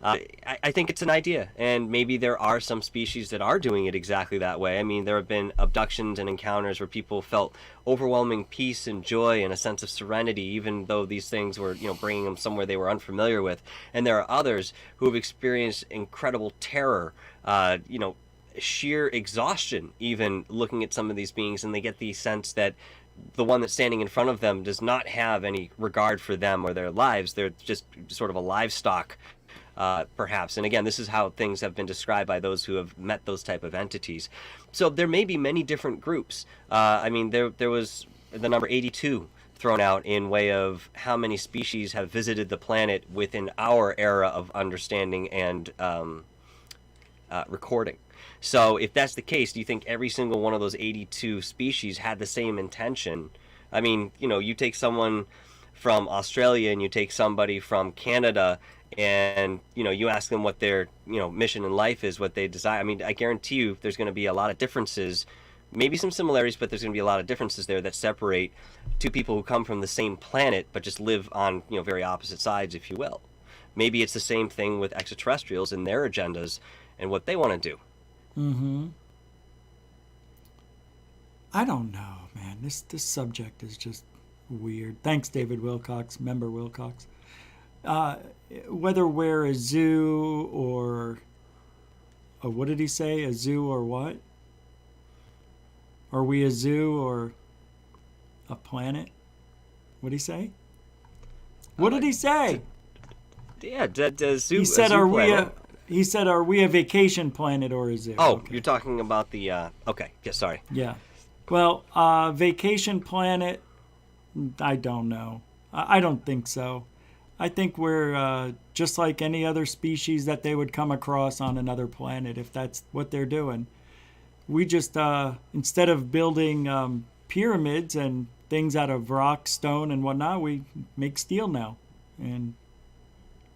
I think it's an idea, and maybe there are some species that are doing it exactly that way. I mean, there have been abductions and encounters where people felt overwhelming peace and joy and a sense of serenity, even though these things were, bringing them somewhere they were unfamiliar with. And there are others who have experienced incredible terror, sheer exhaustion, even looking at some of these beings, and they get the sense that the one that's standing in front of them does not have any regard for them or their lives. They're just sort of a livestock, perhaps. And again, this is how things have been described by those who have met those type of entities. So there may be many different groups. I mean, there was the number 82 thrown out in way of how many species have visited the planet within our era of understanding and recording. So if that's the case, do you think every single one of those 82 species had the same intention? I mean, you take someone from Australia and you take somebody from Canada, and you ask them what their mission in life is, what they desire. I mean, I guarantee you there's going to be a lot of differences, maybe some similarities, but there's going to be a lot of differences there that separate two people who come from the same planet but just live on very opposite sides, if you will. Maybe it's the same thing with extraterrestrials and their agendas and what they want to do. I don't know, man. This subject is just weird. Thanks, David Wilcox, member Wilcox. Whether we're a zoo or what did he say? A zoo or what? Are we a zoo or a planet? What did he say? What did he say? Yeah, the zoo. He said, He said, "Are we a vacation planet or a zoo?" Oh, okay. You're talking about the. Okay, yeah, sorry. Yeah, well, vacation planet. I don't know. I don't think so. I think we're just like any other species that they would come across on another planet, if that's what they're doing. We just instead of building pyramids and things out of rock, stone, and whatnot, we make steel now and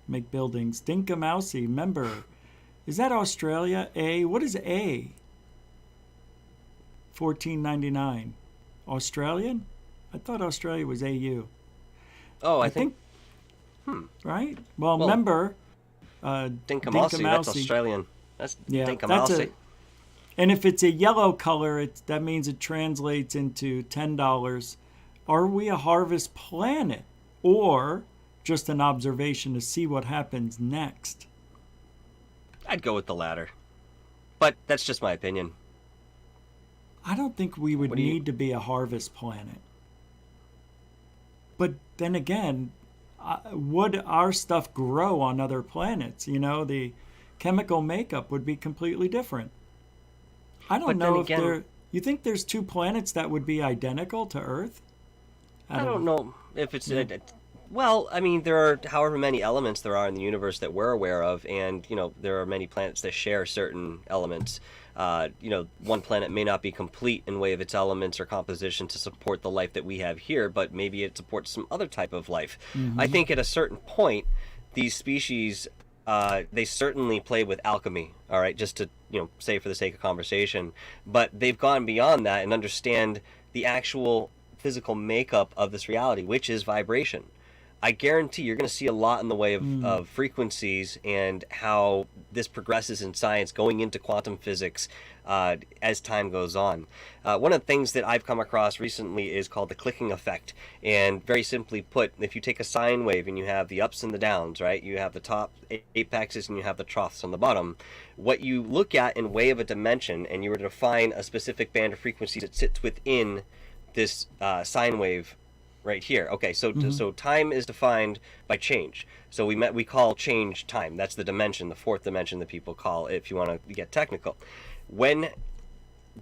make buildings. Dinka Mousy, member. Is that Australia? A? What is A? 14.99. Australian? I thought Australia was AU. Oh, I think Right? Well, remember, Dinkamasi, that's Australian. That's Dinkamasi. And if it's a yellow color, that means it translates into $10. Are we a harvest planet or just an observation to see what happens next? I'd go with the latter. But that's just my opinion. I don't think we would need to be a harvest planet. But then again, would our stuff grow on other planets? You know, the chemical makeup would be completely different. I don't know if there... You think there's two planets that would be identical to Earth? I don't know if it's... Well, I mean, there are however many elements there are in the universe that we're aware of, and, you know, there are many planets that share certain elements. You know, one planet may not be complete in way of its elements or composition to support the life that we have here, but maybe it supports some other type of life. I think at a certain point, these species, they certainly play with alchemy, all right, just to, you know, say for the sake of conversation, but they've gone beyond that and understand the actual physical makeup of this reality, which is vibration. I guarantee you're going to see a lot in the way of frequencies and how this progresses in science going into quantum physics as time goes on. One of the things that I've come across recently is called the clicking effect. And very simply put, if you take a sine wave and you have the ups and the downs, right? You have the top apexes and you have the troughs on the bottom. What you look at in way of a dimension, and you were to define a specific band of frequencies that sits within this sine wave right here. Okay, so so time is defined by change. So we call change time. That's the dimension, the fourth dimension that people call it, if you want to get technical. When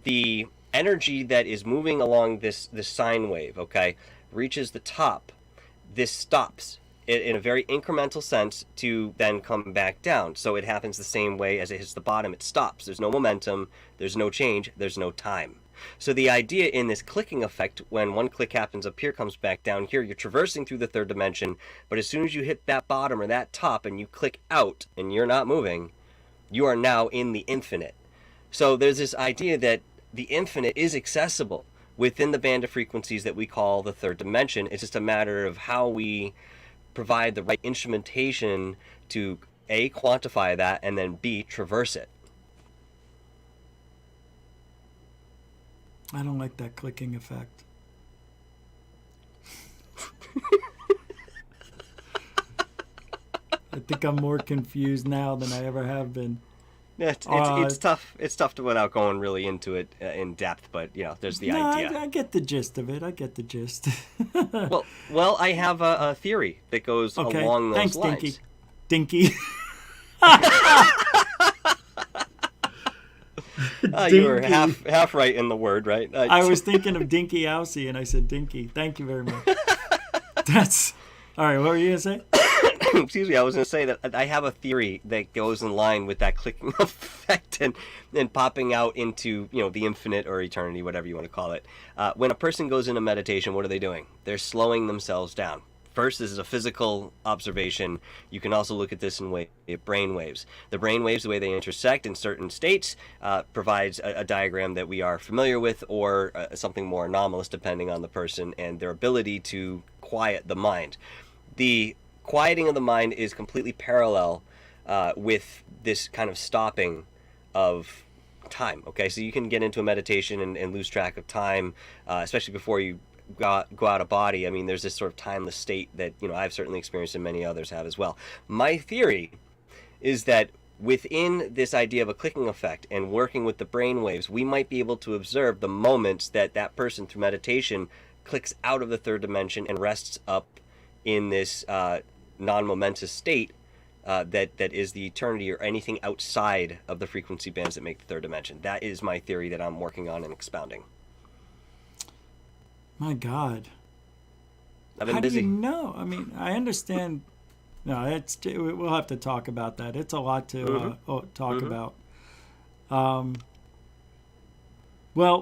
the energy that is moving along this sine wave, okay, reaches the top, this stops in a very incremental sense to then come back down. So it happens the same way as it hits the bottom. It stops. There's no momentum. There's no change. There's no time. So the idea in this clicking effect, when one click happens up here, comes back down here, you're traversing through the third dimension, but as soon as you hit that bottom or that top and you click out and you're not moving, you are now in the infinite. So there's this idea that the infinite is accessible within the band of frequencies that we call the third dimension. It's just a matter of how we provide the right instrumentation to A, quantify that, and then B, traverse it. I don't like that clicking effect. I think I'm more confused now than I ever have been. Yeah, it's tough. It's tough to without going really into it in depth, but you know, there's the idea. I get the gist of it. I get the gist. well, I have a theory that goes along those lines. Thanks, Dinky. You were half right in the word, right? I was thinking of Dinky Ousey, and I said Dinky. Thank you very much. That's all right. What were you gonna say? Excuse me. I was gonna say that I have a theory that goes in line with that clicking effect and popping out into, you know, the infinite or eternity, whatever you want to call it. When a person goes into meditation, what are they doing? They're slowing themselves down. First, this is a physical observation. You can also look at this in way of brain waves. The brain waves, the way they intersect in certain states, provides a diagram that we are familiar with, or something more anomalous depending on the person and their ability to quiet the mind. The quieting of the mind is completely parallel with this kind of stopping of time. Okay, so you can get into a meditation and lose track of time, especially before you go out of body. I mean, there's this sort of timeless state that, you know, I've certainly experienced and many others have as well. My theory is that within this idea of a clicking effect and working with the brain waves, we might be able to observe the moments that that person through meditation clicks out of the third dimension and rests up in this non-momentous state that is the eternity or anything outside of the frequency bands that make the third dimension. That is my theory that I'm working on and expounding. My God. I've been How busy. do you know? I mean, I understand. No, we'll have to talk about that. It's a lot to talk about. Well,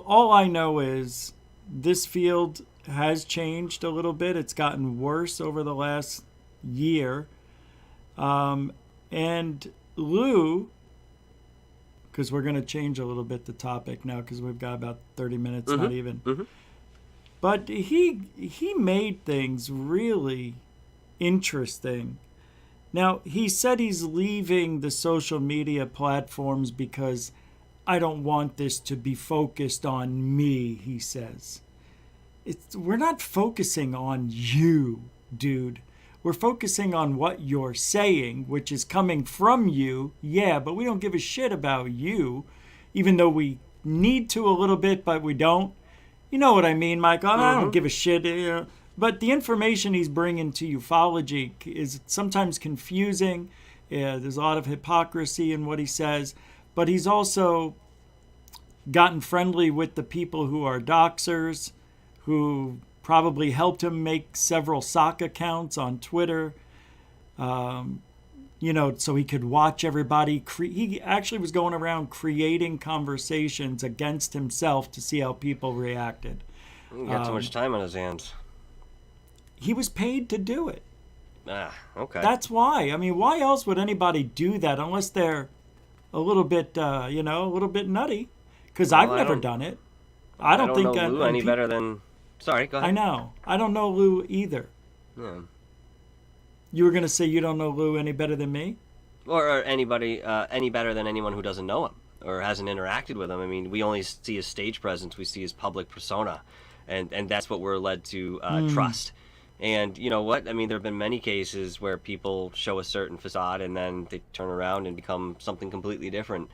all I know is this field has changed a little bit. It's gotten worse over the last year. And Lue because we're going to change a little bit the topic now because we've got about 30 minutes, not even. But he made things really interesting. Now, he said he's leaving the social media platforms because I don't want this to be focused on me, he says. We're not focusing on you, dude. We're focusing on what you're saying, which is coming from you. Yeah, but we don't give a shit about you, even though we need to a little bit, but we don't. You know what I mean, Michael? I don't give a shit. But the information he's bringing to ufology is sometimes confusing. There's a lot of hypocrisy in what he says. But he's also gotten friendly with the people who are doxers, who probably helped him make several sock accounts on Twitter, so he could watch everybody. He actually was going around creating conversations against himself to see how people reacted. He got too much time on his hands. He was paid to do it. Okay. That's why. I mean, why else would anybody do that unless they're a little bit, a little bit nutty? Because I've never done it. I don't think know Lue any better than... Sorry, go ahead. I know. I don't know Lue either. Yeah. You were going to say you don't know Lue any better than me? Or anybody any better than anyone who doesn't know him or hasn't interacted with him. I mean, we only see his stage presence. We see his public persona. And that's what we're led to trust. And you know what? I mean, there have been many cases where people show a certain facade and then they turn around and become something completely different.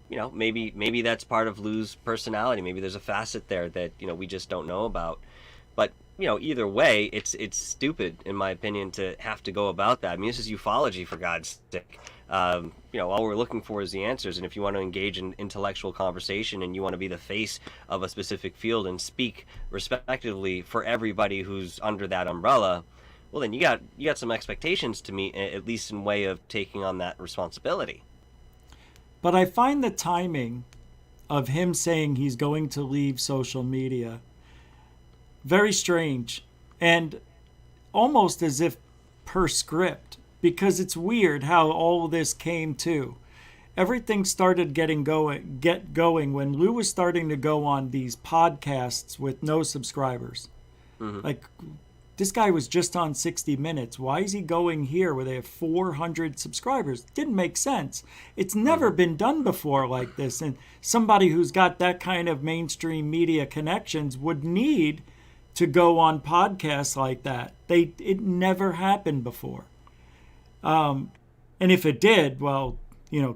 Maybe that's part of Lue's personality. Maybe there's a facet there that, we just don't know about. But, either way, it's stupid, in my opinion, to have to go about that. I mean, this is ufology, for God's sake. All we're looking for is the answers. And if you want to engage in intellectual conversation and you want to be the face of a specific field and speak respectively for everybody who's under that umbrella, well, then you got some expectations to meet, at least in way of taking on that responsibility. But I find the timing of him saying he's going to leave social media very strange and almost as if per script, because it's weird how all this came to. Everything started get going when Lue was starting to go on these podcasts with no subscribers. Like, this guy was just on 60 Minutes. Why is he going here where they have 400 subscribers? Didn't make sense. It's never been done before like this. And somebody who's got that kind of mainstream media connections would need to go on podcasts like that. It never happened before. And if it did, well,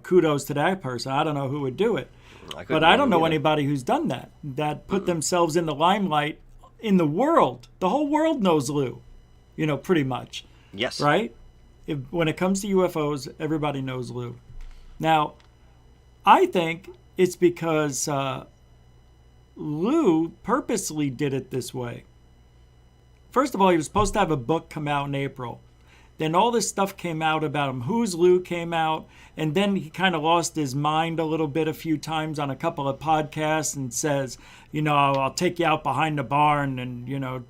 kudos to that person. I don't know who would do it. But I don't know anybody who's done that put themselves in the limelight in the world. The whole world knows Lue, pretty much. Yes. Right? When it comes to UFOs, everybody knows Lue. Now, I think it's because Lue purposely did it this way. First of all, he was supposed to have a book come out in April. Then all this stuff came out about him. Who's Lue came out. And then he kind of lost his mind a little bit a few times on a couple of podcasts and says, I'll take you out behind the barn and,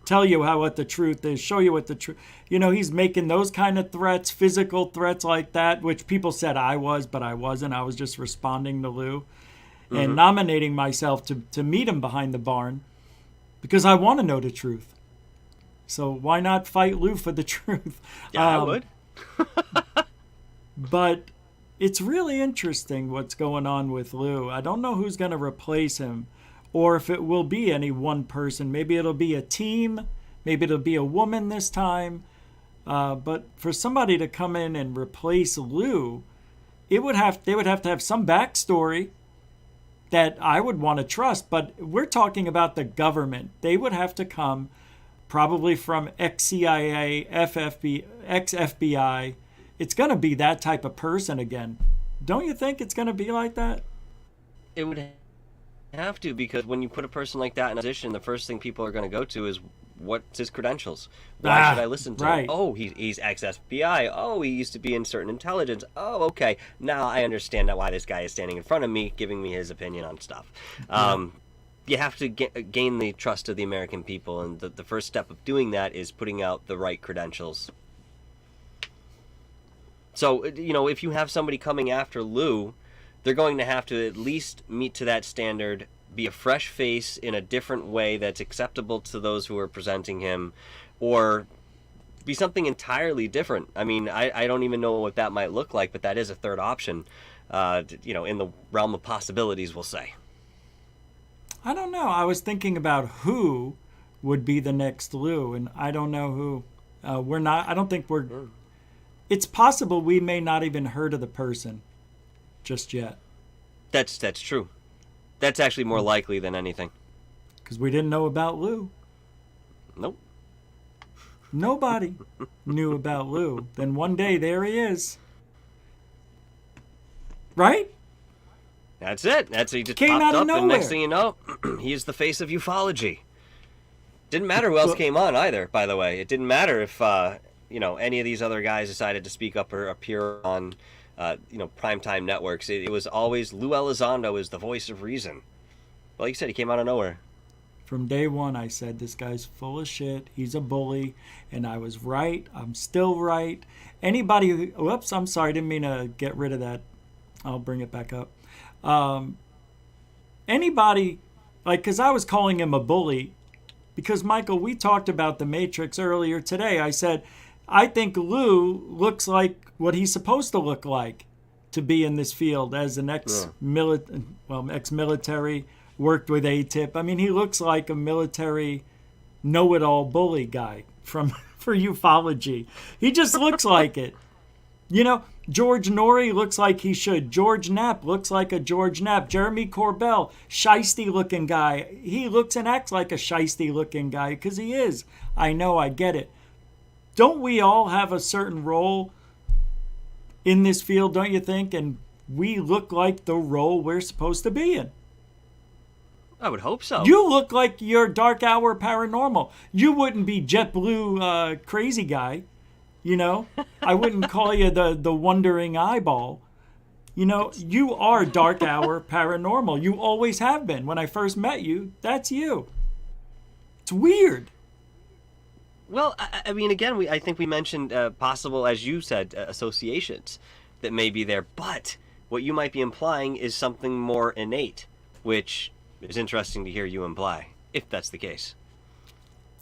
tell you what the truth is, show you what the truth. He's making those kind of threats, physical threats like that, which people said I was, but I wasn't. I was just responding to Lue and nominating myself to meet him behind the barn because I want to know the truth. So why not fight Lue for the truth? Yeah, I would. But it's really interesting what's going on with Lue. I don't know who's going to replace him or if it will be any one person. Maybe it'll be a team. Maybe it'll be a woman this time. But for somebody to come in and replace Lue, they would have to have some backstory that I would want to trust. But we're talking about the government. They would have to come probably from ex-CIA, ex-FBI. It's going to be that type of person again. Don't you think it's going to be like that? It would have to, because when you put a person like that in a position, the first thing people are going to go to is, what's his credentials? Why should I listen to him? Oh, he's ex-FBI. Oh, he used to be in certain intelligence. Oh, okay. Now I understand why this guy is standing in front of me, giving me his opinion on stuff. You have to gain the trust of the American people, and the first step of doing that is putting out the right credentials. So, if you have somebody coming after Lue, they're going to have to at least meet to that standard, be a fresh face in a different way that's acceptable to those who are presenting him, or be something entirely different. I mean, I don't even know what that might look like, but that is a third option, in the realm of possibilities, we'll say. I don't know. I was thinking about who would be the next Lue, and I don't know who. I don't think we're... It's possible we may not even heard of the person just yet. That's true. That's actually more likely than anything. Because we didn't know about Lue. Nope. Nobody knew about Lue. Then one day, there he is. Right? That's it. He just Came popped out of up, and nowhere. next thing you know, he is the face of ufology. Didn't matter who else came on either, by the way. It didn't matter if any of these other guys decided to speak up or appear on primetime networks. It was always Lue Elizondo is the voice of reason. Like you said, he came out of nowhere. From day one, I said, this guy's full of shit. He's a bully. And I was right. I'm still right. Anybody who... Whoops, I'm sorry. I didn't mean to get rid of that. I'll bring it back up. Anybody... because I was calling him a bully. Because, Michael, we talked about the Matrix earlier today. I said, I think Lue looks like what he's supposed to look like to be in this field as an ex-military, worked with ATIP. I mean, he looks like a military know-it-all bully guy for ufology. He just looks like it. George Norrie looks like he should. George Knapp looks like a George Knapp. Jeremy Corbell, shiesty-looking guy. He looks and acts like a shiesty-looking guy because he is. I know, I get it. Don't we all have a certain role in this field, don't you think? And we look like the role we're supposed to be in. I would hope so. You look like you're Dark Hour Paranormal. You wouldn't be JetBlue crazy guy. I wouldn't call you the wandering eyeball. You are Dark Hour Paranormal. You always have been. When I first met you, that's you. It's weird. Well, I mean, again, I think we mentioned possible, as you said, associations that may be there. But what you might be implying is something more innate, which is interesting to hear you imply, if that's the case.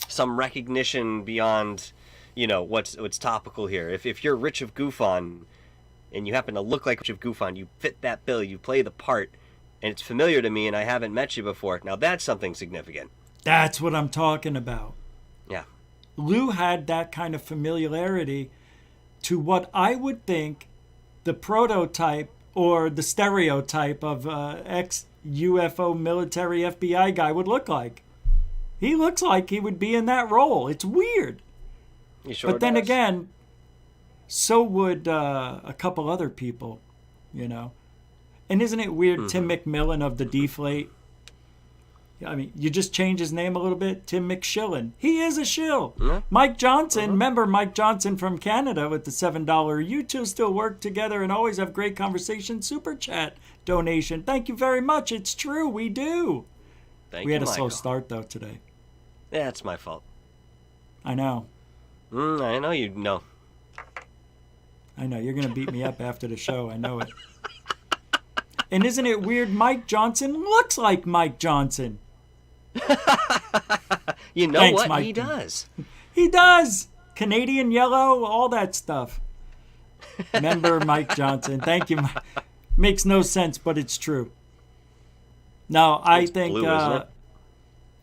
Some recognition beyond... what's topical here. If you're Rich of Goofon and you happen to look like Rich of Goofon, you fit that bill, you play the part, and it's familiar to me and I haven't met you before. Now that's something significant. That's what I'm talking about. Yeah. Lue had that kind of familiarity to what I would think the prototype or the stereotype of ex-UFO military FBI guy would look like. He looks like he would be in that role. It's weird. Sure but then does. again, so would a couple other people, And isn't it weird, Tim McMillan of the Deflate? I mean, you just change his name a little bit, Tim McShillen. He is a shill. Yeah. Mike Johnson, remember Mike Johnson from Canada with the $7. You two still work together and always have great conversation. Super chat donation. Thank you very much. It's true, we do. Thank we you, had a slow Michael. start, though, today. Yeah, it's my fault. I know. I know you know. I know. You're going to beat me up after the show. I know it. And isn't it weird? Mike Johnson looks like Mike Johnson. You know Thanks, what? Mike. He does. He does. Canadian yellow, all that stuff. Remember Mike Johnson. Thank you. Makes no sense, but it's true. No, I It's think... blue, isn't it?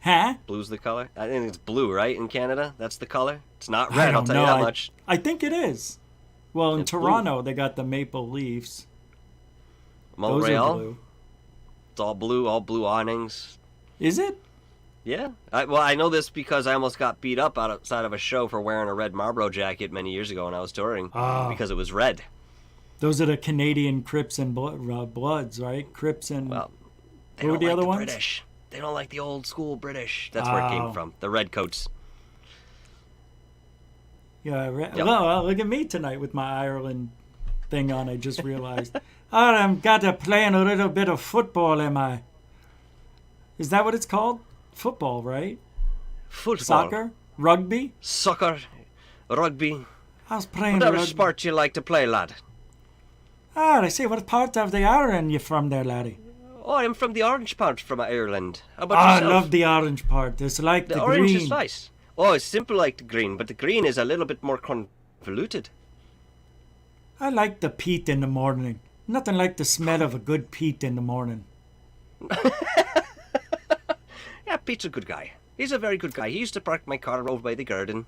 Huh? Blue's the color? I think it's blue, right? In Canada? That's the color? It's not I red, I'll don't tell you know. that much. I think it is. Well, in It's blue. Toronto, they got the Maple Leafs. Those are Montreal? blue. It's all blue awnings. Is it? Yeah. I know this because I almost got beat up outside of a show for wearing a red Marlboro jacket many years ago when I was touring because it was red. Those are the Canadian Crips and Bloods, right? Crips and... Well, they Who were don't the like other ones? British. They don't like the old school British. That's where it came from. The red coats. Yeah, Yep. well, look at me tonight with my Ireland thing on. I just realized. I'm got to playing a little bit of football, am I? Is that what it's called? Football, right? Football. Soccer? Rugby? Soccer. Rugby. I was playing What other rugby. sport you like to play, lad? Ah, I see. What part of the Ireland you from there, laddie? Oh, I'm from the orange part from Ireland. How about I yourself? love the orange part. It's like the orange green. is nice. Oh, it's simple like the green, but the green is a little bit more convoluted. I like the peat in the morning. Nothing like the smell of a good peat in the morning. Yeah, Pete's a good guy. He's a very good guy. He used to park my car over by the garden.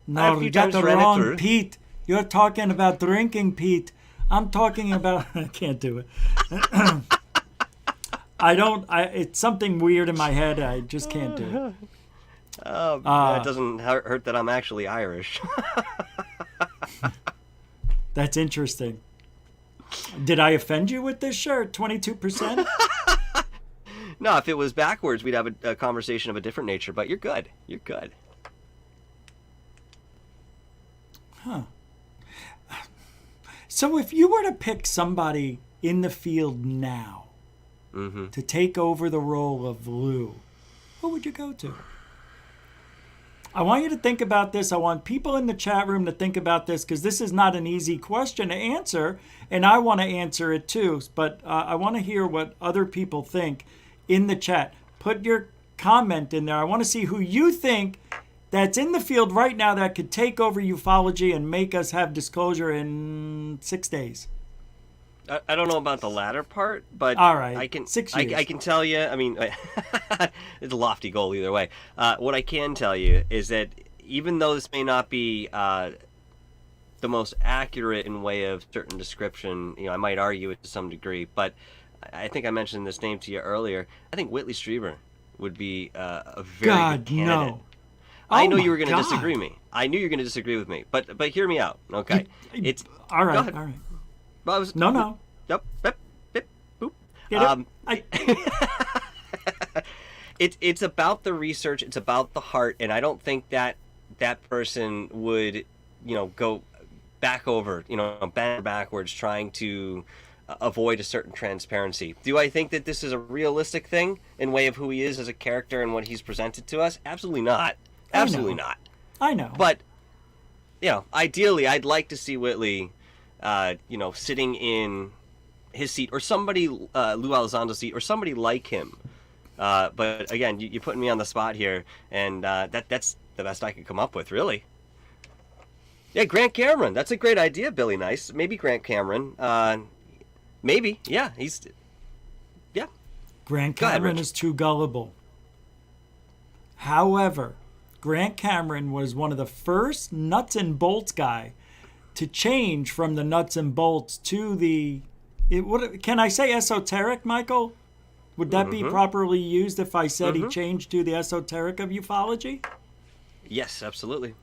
I No, a few you got times the ran it wrong through. peat. You're talking about drinking peat. I'm talking about... I can't do it. It's something weird in my head. I just can't do it. It doesn't hurt that I'm actually Irish. That's interesting. Did I offend you with this shirt? 22%? No, if it was backwards, we'd have a conversation of a different nature, but you're good. You're good. So if you were to pick somebody in the field now to take over the role of Lue, who would you go to? I want you to think about this. I want people in the chat room to think about this because this is not an easy question to answer, and I want to answer it too. But I want to hear what other people think in the chat. Put your comment in there. I want to see who you think that's in the field right now that could take over ufology and make us have disclosure in 6 days. I don't know about the latter part, but All right, I can 6 years. I can tell you. I mean, it's a lofty goal either way. What I can tell you is that even though this may not be the most accurate in way of certain description, I might argue it to some degree, but I think I mentioned this name to you earlier. I think Whitley Strieber would be a very good candidate. No. I Oh know my you were going to God. disagree me. I knew you were going to disagree with me, but hear me out, okay? It's All Go right, ahead. all right. Well, I was, No. Yep. Bip, bip, boop. Get it? It's about the research. It's about the heart, and I don't think that person would, go back over, bend backwards, trying to avoid a certain transparency. Do I think that this is a realistic thing in way of who he is as a character and what he's presented to us? Absolutely not. Absolutely not. I know. But, ideally, I'd like to see Whitley, sitting in his seat, or somebody, Lue Elizondo's seat, or somebody like him. But again, you're putting me on the spot here, and that's the best I could come up with, really. Yeah, Grant Cameron. That's a great idea, Billy Nice. Maybe Grant Cameron. Maybe. Yeah, yeah. Grant Go ahead, Cameron Rich. is too gullible. However, Grant Cameron was one of the first nuts and bolts guy to change from the nuts and bolts to can I say esoteric, Michael? Would that be properly used if I said he changed to the esoteric of ufology? Yes, absolutely.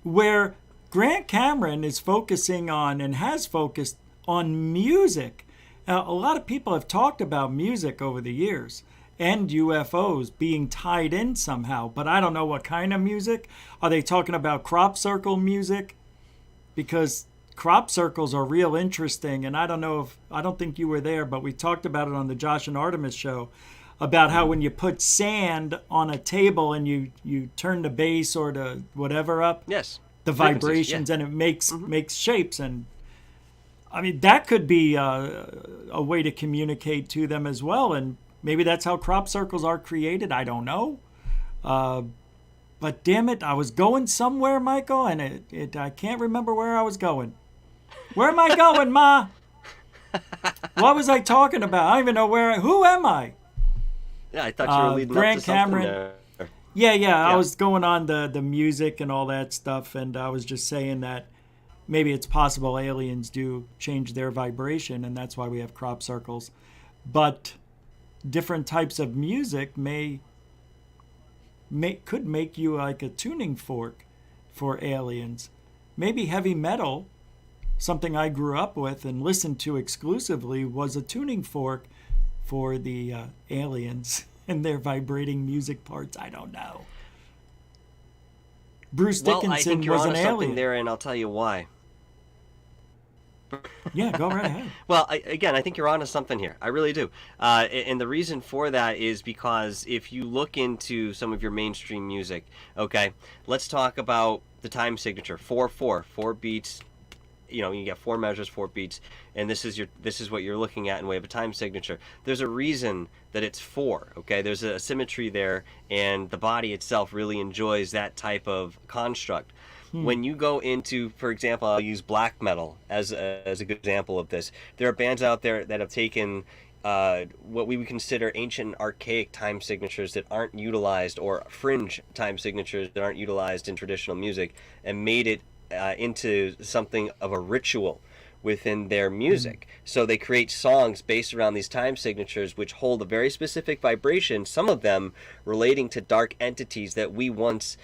Where Grant Cameron is focusing on and has focused on music. Now, a lot of people have talked about music over the years and UFOs being tied in somehow, but I don't know what kind of music. Are they talking about crop circle music? Because crop circles are real interesting, and I don't think you were there, but we talked about it on the Josh and Artemis show about how when you put sand on a table and you turn the bass or the whatever up, Yes. the Frequencies, vibrations, yeah. and it makes shapes. And I mean, that could be a way to communicate to them as well. And maybe that's how crop circles are created. I don't know. But damn it, I was going somewhere, Michael, and I can't remember where I was going. Where am I going, Ma? What was I talking about? I don't even know who am I? Yeah, I thought you were leading Grant up to something Cameron. there. Yeah, I was going on the music and all that stuff, and I was just saying that maybe it's possible aliens do change their vibration, and that's why we have crop circles. But different types of music could make you like a tuning fork for aliens. Maybe heavy metal, something I grew up with and listened to exclusively, was a tuning fork for the aliens and their vibrating music parts. I don't know. Bruce Well, I Dickinson think you're was onto an something alien. there, and I'll tell you why. Yeah, go right ahead. Well, again, I think you're onto something here. I really do. And the reason for that is because if you look into some of your mainstream music, okay, let's talk about the time signature. 4/4, 4 beats. You know, you get 4 measures, 4 beats, and this is what you're looking at in way of a time signature. There's a reason that it's 4. Okay, there's a symmetry there, and the body itself really enjoys that type of construct. When you go into, for example, I'll use black metal as a good example of this. There are bands out there that have taken what we would consider ancient archaic time signatures that aren't utilized, or fringe time signatures that aren't utilized in traditional music, and made it into something of a ritual within their music. So they create songs based around these time signatures which hold a very specific vibration, some of them relating to dark entities that we once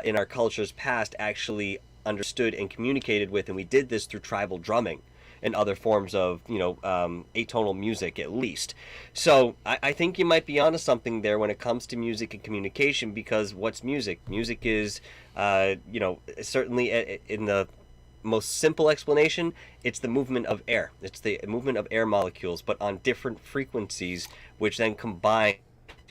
in our culture's past actually understood and communicated with, and we did this through tribal drumming and other forms of, atonal music at least. So I think you might be onto something there when it comes to music and communication, because what's music? Music is, certainly in the most simple explanation, it's the movement of air. It's the movement of air molecules, but on different frequencies, which then combine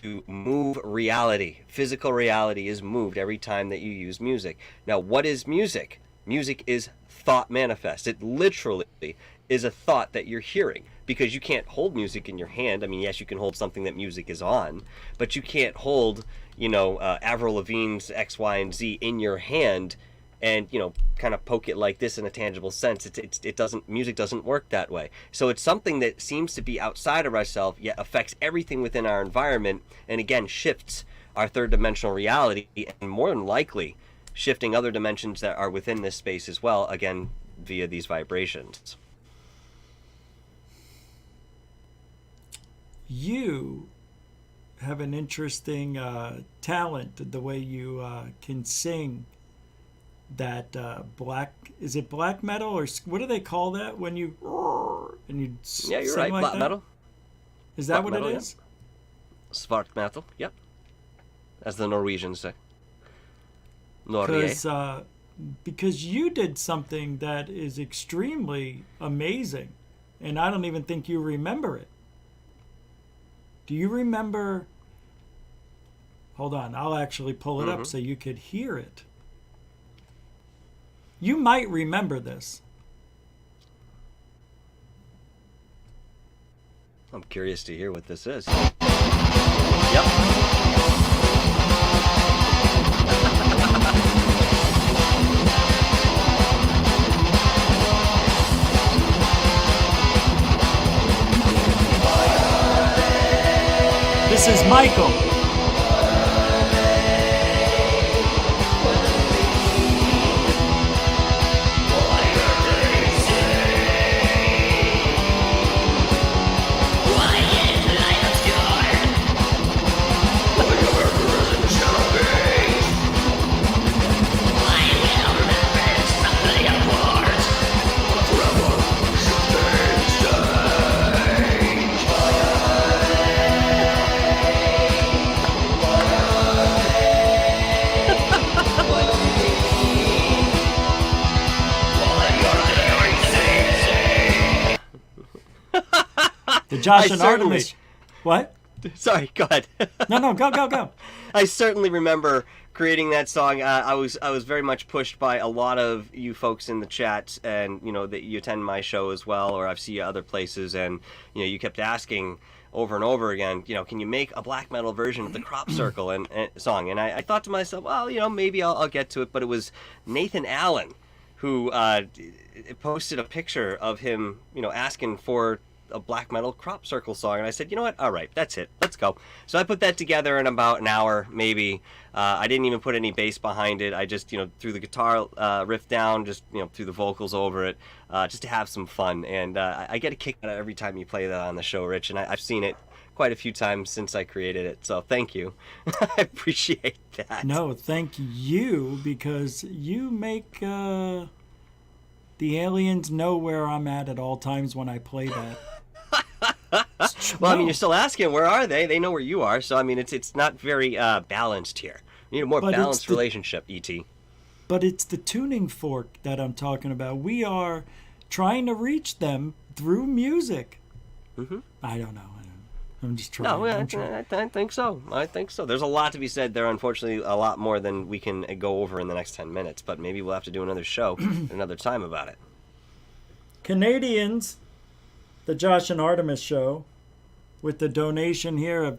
to move reality. Physical reality is moved every time that you use music. Now, what is music? Music is thought manifest. It literally is a thought that you're hearing, because you can't hold music in your hand. I mean, yes, you can hold something that music is on, but you can't hold, Avril Lavigne's X, Y, and Z in your hand and, kind of poke it like this in a tangible sense. Music doesn't work that way. So it's something that seems to be outside of ourselves, yet affects everything within our environment, and again, shifts our third dimensional reality, and more than likely shifting other dimensions that are within this space as well, again, via these vibrations. You have an interesting talent, the way you can sing that is it black metal, or what do they call that when you and you yeah, you're sing right, like black that? metal. Is that Black what metal, it is? Yeah. Svart metal, yep. As the Norwegians say. Norge. Because you did something that is extremely amazing, and I don't even think you remember it. Do you remember? Hold on, I'll actually pull it up so you could hear it. You might remember this. I'm curious to hear what this is. Yep. This is Michael. The Josh and Artemis. What? Sorry, go ahead. No, go. I certainly remember creating that song. I was very much pushed by a lot of you folks in the chat, and that you attend my show as well, or I've seen you other places, and you kept asking over and over again, can you make a black metal version of the Crop Circle and song? And I thought to myself, well, maybe I'll get to it. But it was Nathan Allen who posted a picture of him, asking for a black metal Crop Circle song, and I said, you know what, all right, that's it, let's go. So I put that together in about an hour, maybe. I didn't even put any bass behind it. I just threw the guitar riff down, just threw the vocals over it, just to have some fun. And I get a kick out of it every time you play that on the show, Rich, and I've seen it quite a few times since I created it, so thank you. I appreciate that. No, thank you, because you make the aliens know where I'm at all times when I play that. Well, I mean, you're still asking, where are they? They know where you are. So, I mean, it's not very balanced here. You need a more balanced relationship, E.T. But it's the tuning fork that I'm talking about. We are trying to reach them through music. Mm-hmm. I don't know. I'm just trying. No, I think so. I think so. There's a lot to be said there. Unfortunately, a lot more than we can go over in the next 10 minutes. But maybe we'll have to do another show another time about it. Canadians, the Josh and Artemis show, with the donation here of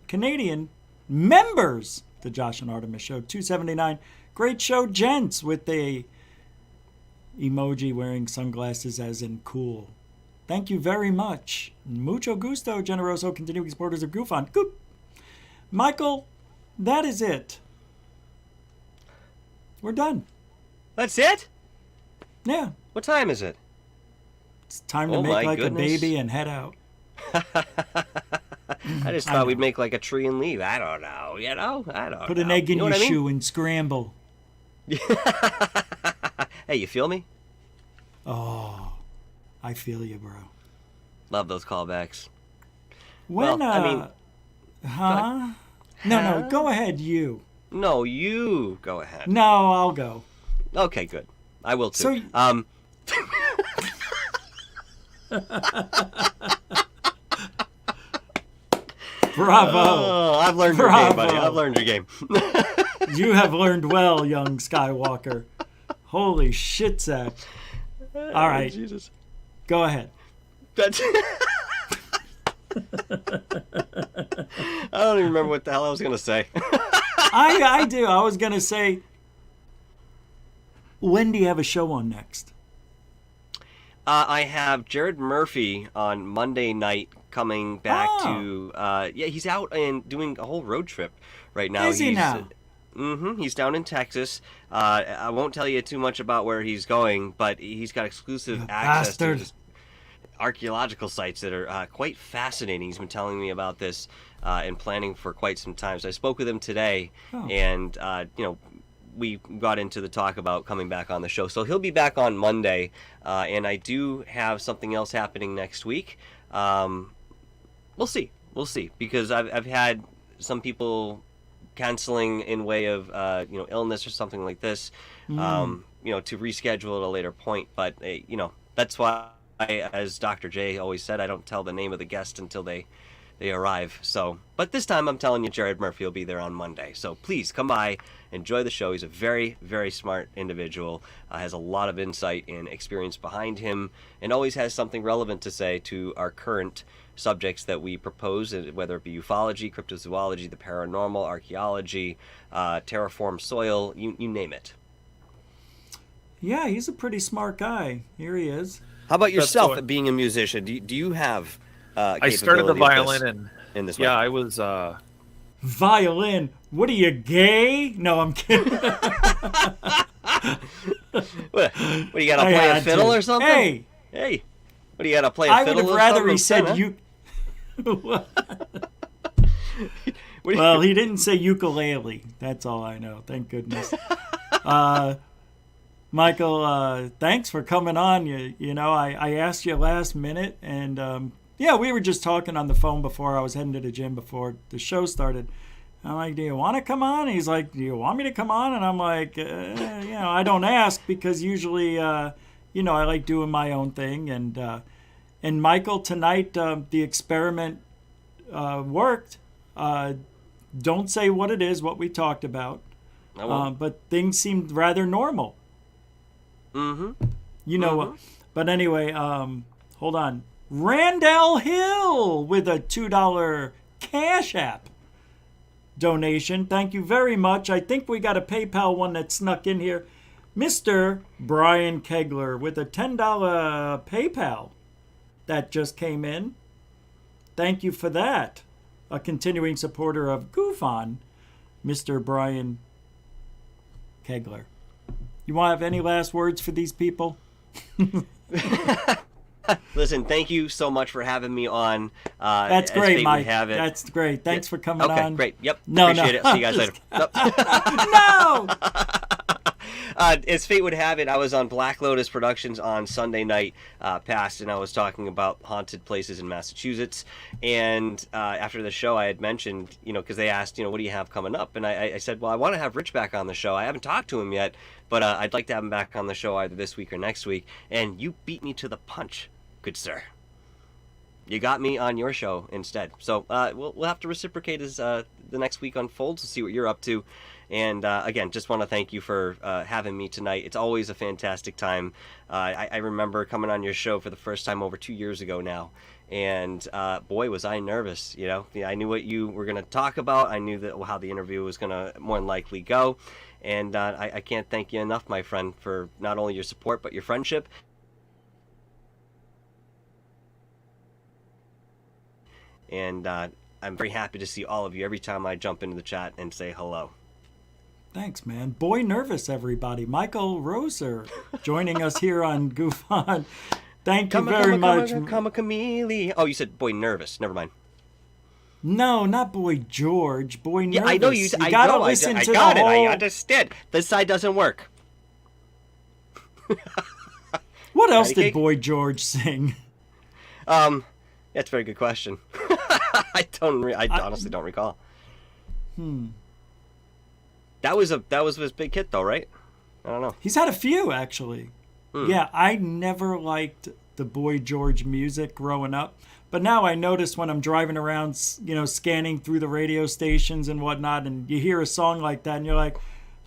Canadian members, the Josh and Artemis show, $2.79. Great show, gents, with the emoji wearing sunglasses as in cool. Thank you very much. Mucho gusto, generoso, continuing supporters of Goofon. Goop. Michael, that is it. We're done. That's it? Yeah. What time is it? It's time to make like a baby and head out. I just thought we'd make like a tree and leave. I don't know. I don't know. Put an egg in your shoe and scramble. Hey, you feel me? Oh, I feel you, bro. Love those callbacks. When, No, go ahead, you. No, you go ahead. No, I'll go. Okay, good. I will too. So, bravo. Oh, I've learned your game, buddy. I've learned your game. You have learned well, young Skywalker. Holy shit, Zach. All right. Jesus. Go ahead. That's... I don't even remember what the hell I was going to say. I do. I was going to say, when do you have a show on next? I have Jared Murphy on Monday night coming back to... he's out and doing a whole road trip right now. Is he now? He's down in Texas. I won't tell you too much about where he's going, but he's got exclusive access to archaeological sites that are quite fascinating. He's been telling me about this and planning for quite some time. So I spoke with him today, and we got into the talk about coming back on the show. So he'll be back on Monday, and I do have something else happening next week. We'll see, because I've had some people canceling in way of illness or something like this, to reschedule at a later point. But that's why, as Dr. J always said, I don't tell the name of the guest until they arrive. So, but this time I'm telling you, Jared Murphy will be there on Monday. So please come by, enjoy the show. He's a very, very smart individual, has a lot of insight and experience behind him, and always has something relevant to say to our current subjects that we propose, whether it be ufology, cryptozoology, the paranormal, archaeology, terraform soil, you name it. Yeah, he's a pretty smart guy. Here he is. How about yourself, being a musician? Do you have I started the violin in this way. Yeah, I was... Violin? What are you, gay? No, I'm kidding. What do you got to play a fiddle or something? Hey, what do you got to play a fiddle? I would have rather he said you. Well, he didn't say ukulele. That's all I know. Thank goodness. Michael, thanks for coming on. I asked you last minute, and we were just talking on the phone before I was heading to the gym before the show started. I'm like, do you want to come on? He's like, do you want me to come on? And I'm like, I don't ask because usually, I like doing my own thing. And Michael, tonight, the experiment worked. Don't say what it is, what we talked about. But things seemed rather normal. Mm-hmm. You know what? But anyway, hold on. Randall Hill with a $2 Cash App donation. Thank you very much. I think we got a PayPal one that snuck in here. Mr. Brian Kegler with a $10 PayPal that just came in. Thank you for that. A continuing supporter of Goofon, Mr. Brian Kegler. You want to have any last words for these people? Listen, thank you so much for having me on. That's great, Mike. That's great. Thanks for coming on. Okay, great. Yep. No, Appreciate it. See you guys later. No! As fate would have it, I was on Black Lotus Productions on Sunday night past, and I was talking about haunted places in Massachusetts. And after the show, I had mentioned, because they asked, what do you have coming up? And I said, well, I want to have Rich back on the show. I haven't talked to him yet, but I'd like to have him back on the show either this week or next week. And you beat me to the punch, good sir. You got me on your show instead. So we'll have to reciprocate as the next week unfolds to see what you're up to. And again, just want to thank you for having me tonight. It's always a fantastic time. I remember coming on your show for the first time over 2 years ago now. And boy, was I nervous. I knew what you were going to talk about. I knew that how the interview was going to more than likely go. And I can't thank you enough, my friend, for not only your support, but your friendship. And I'm very happy to see all of you every time I jump into the chat and say hello. Thanks, man. Boy Nervous, everybody. Michael Roser joining us here on Goof On. Thank you very much. Come a chameleon. Oh, you said Boy Nervous. Never mind. No, not Boy George. Boy Nervous. Yeah, I know you. You gotta listen to the whole... I understand. This side doesn't work. What else did Boy George sing? That's a very good question. I honestly don't recall. That was his big hit though, right? I don't know. He's had a few actually. Yeah, I never liked the Boy George music growing up, but now I notice when I'm driving around, scanning through the radio stations and whatnot, and you hear a song like that, and you're like,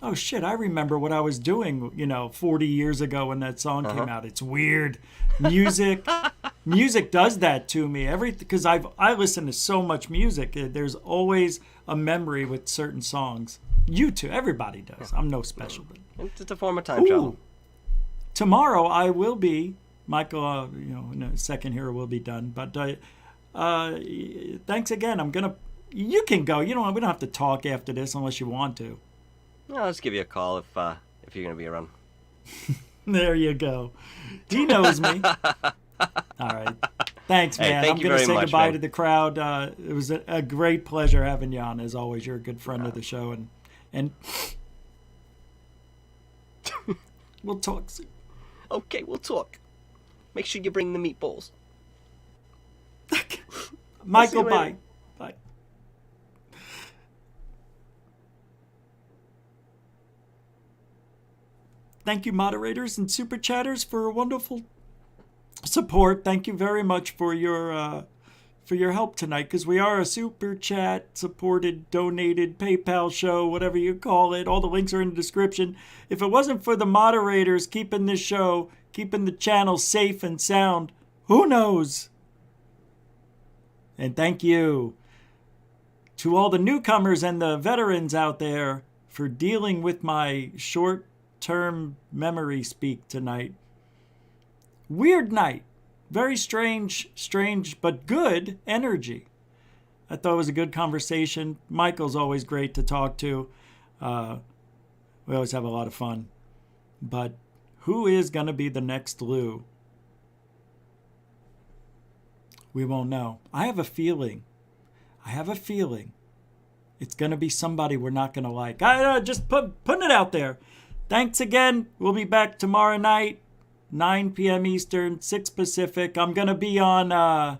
oh shit, I remember what I was doing, 40 years ago when that song came out. It's weird. Music does that to me. Because I listen to so much music. There's always a memory with certain songs. You too. Everybody does. I'm no special. But... It's a form of time travel. Tomorrow I will be, Michael, in a second here we'll be done. But thanks again. You can go. We don't have to talk after this unless you want to. I'll just give you a call if you're going to be around. There you go. He knows me. All right. Thanks, man. Hey, I'm going to say goodbye man. to the crowd. It was a great pleasure having you on. As always, you're a good friend of the show. And we'll talk soon. Okay, we'll talk. Make sure you bring the meatballs. Michael, bye. Bye. Thank you, moderators and super chatters, for a wonderful support. Thank you very much for your help tonight, because we are a super chat supported, donated, PayPal show, whatever you call it. All the links are in the description. If it wasn't for the moderators keeping this show, keeping the channel safe and sound, who knows? And thank you to all the newcomers and the veterans out there for dealing with my short-term memory speak tonight. Weird night. Very strange, but good energy. I thought it was a good conversation. Michael's always great to talk to. We always have a lot of fun. But who is going to be the next Lue? We won't know. I have a feeling it's going to be somebody we're not going to like. Just putting it out there. Thanks again. We'll be back tomorrow night, 9 p.m. Eastern, 6 Pacific. I'm going to be on,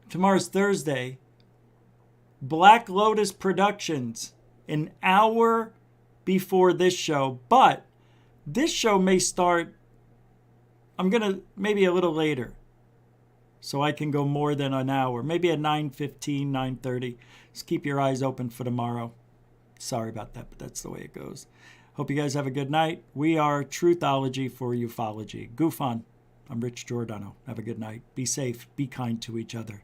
tomorrow's Thursday, Black Lotus Productions, an hour before this show. But this show may start, maybe a little later, so I can go more than an hour. Maybe at 9:15, 9:30. Just keep your eyes open for tomorrow. Sorry about that, but that's the way it goes. Hope you guys have a good night. We are Truthology for Ufology. Goof on. I'm Rich Giordano. Have a good night. Be safe. Be kind to each other.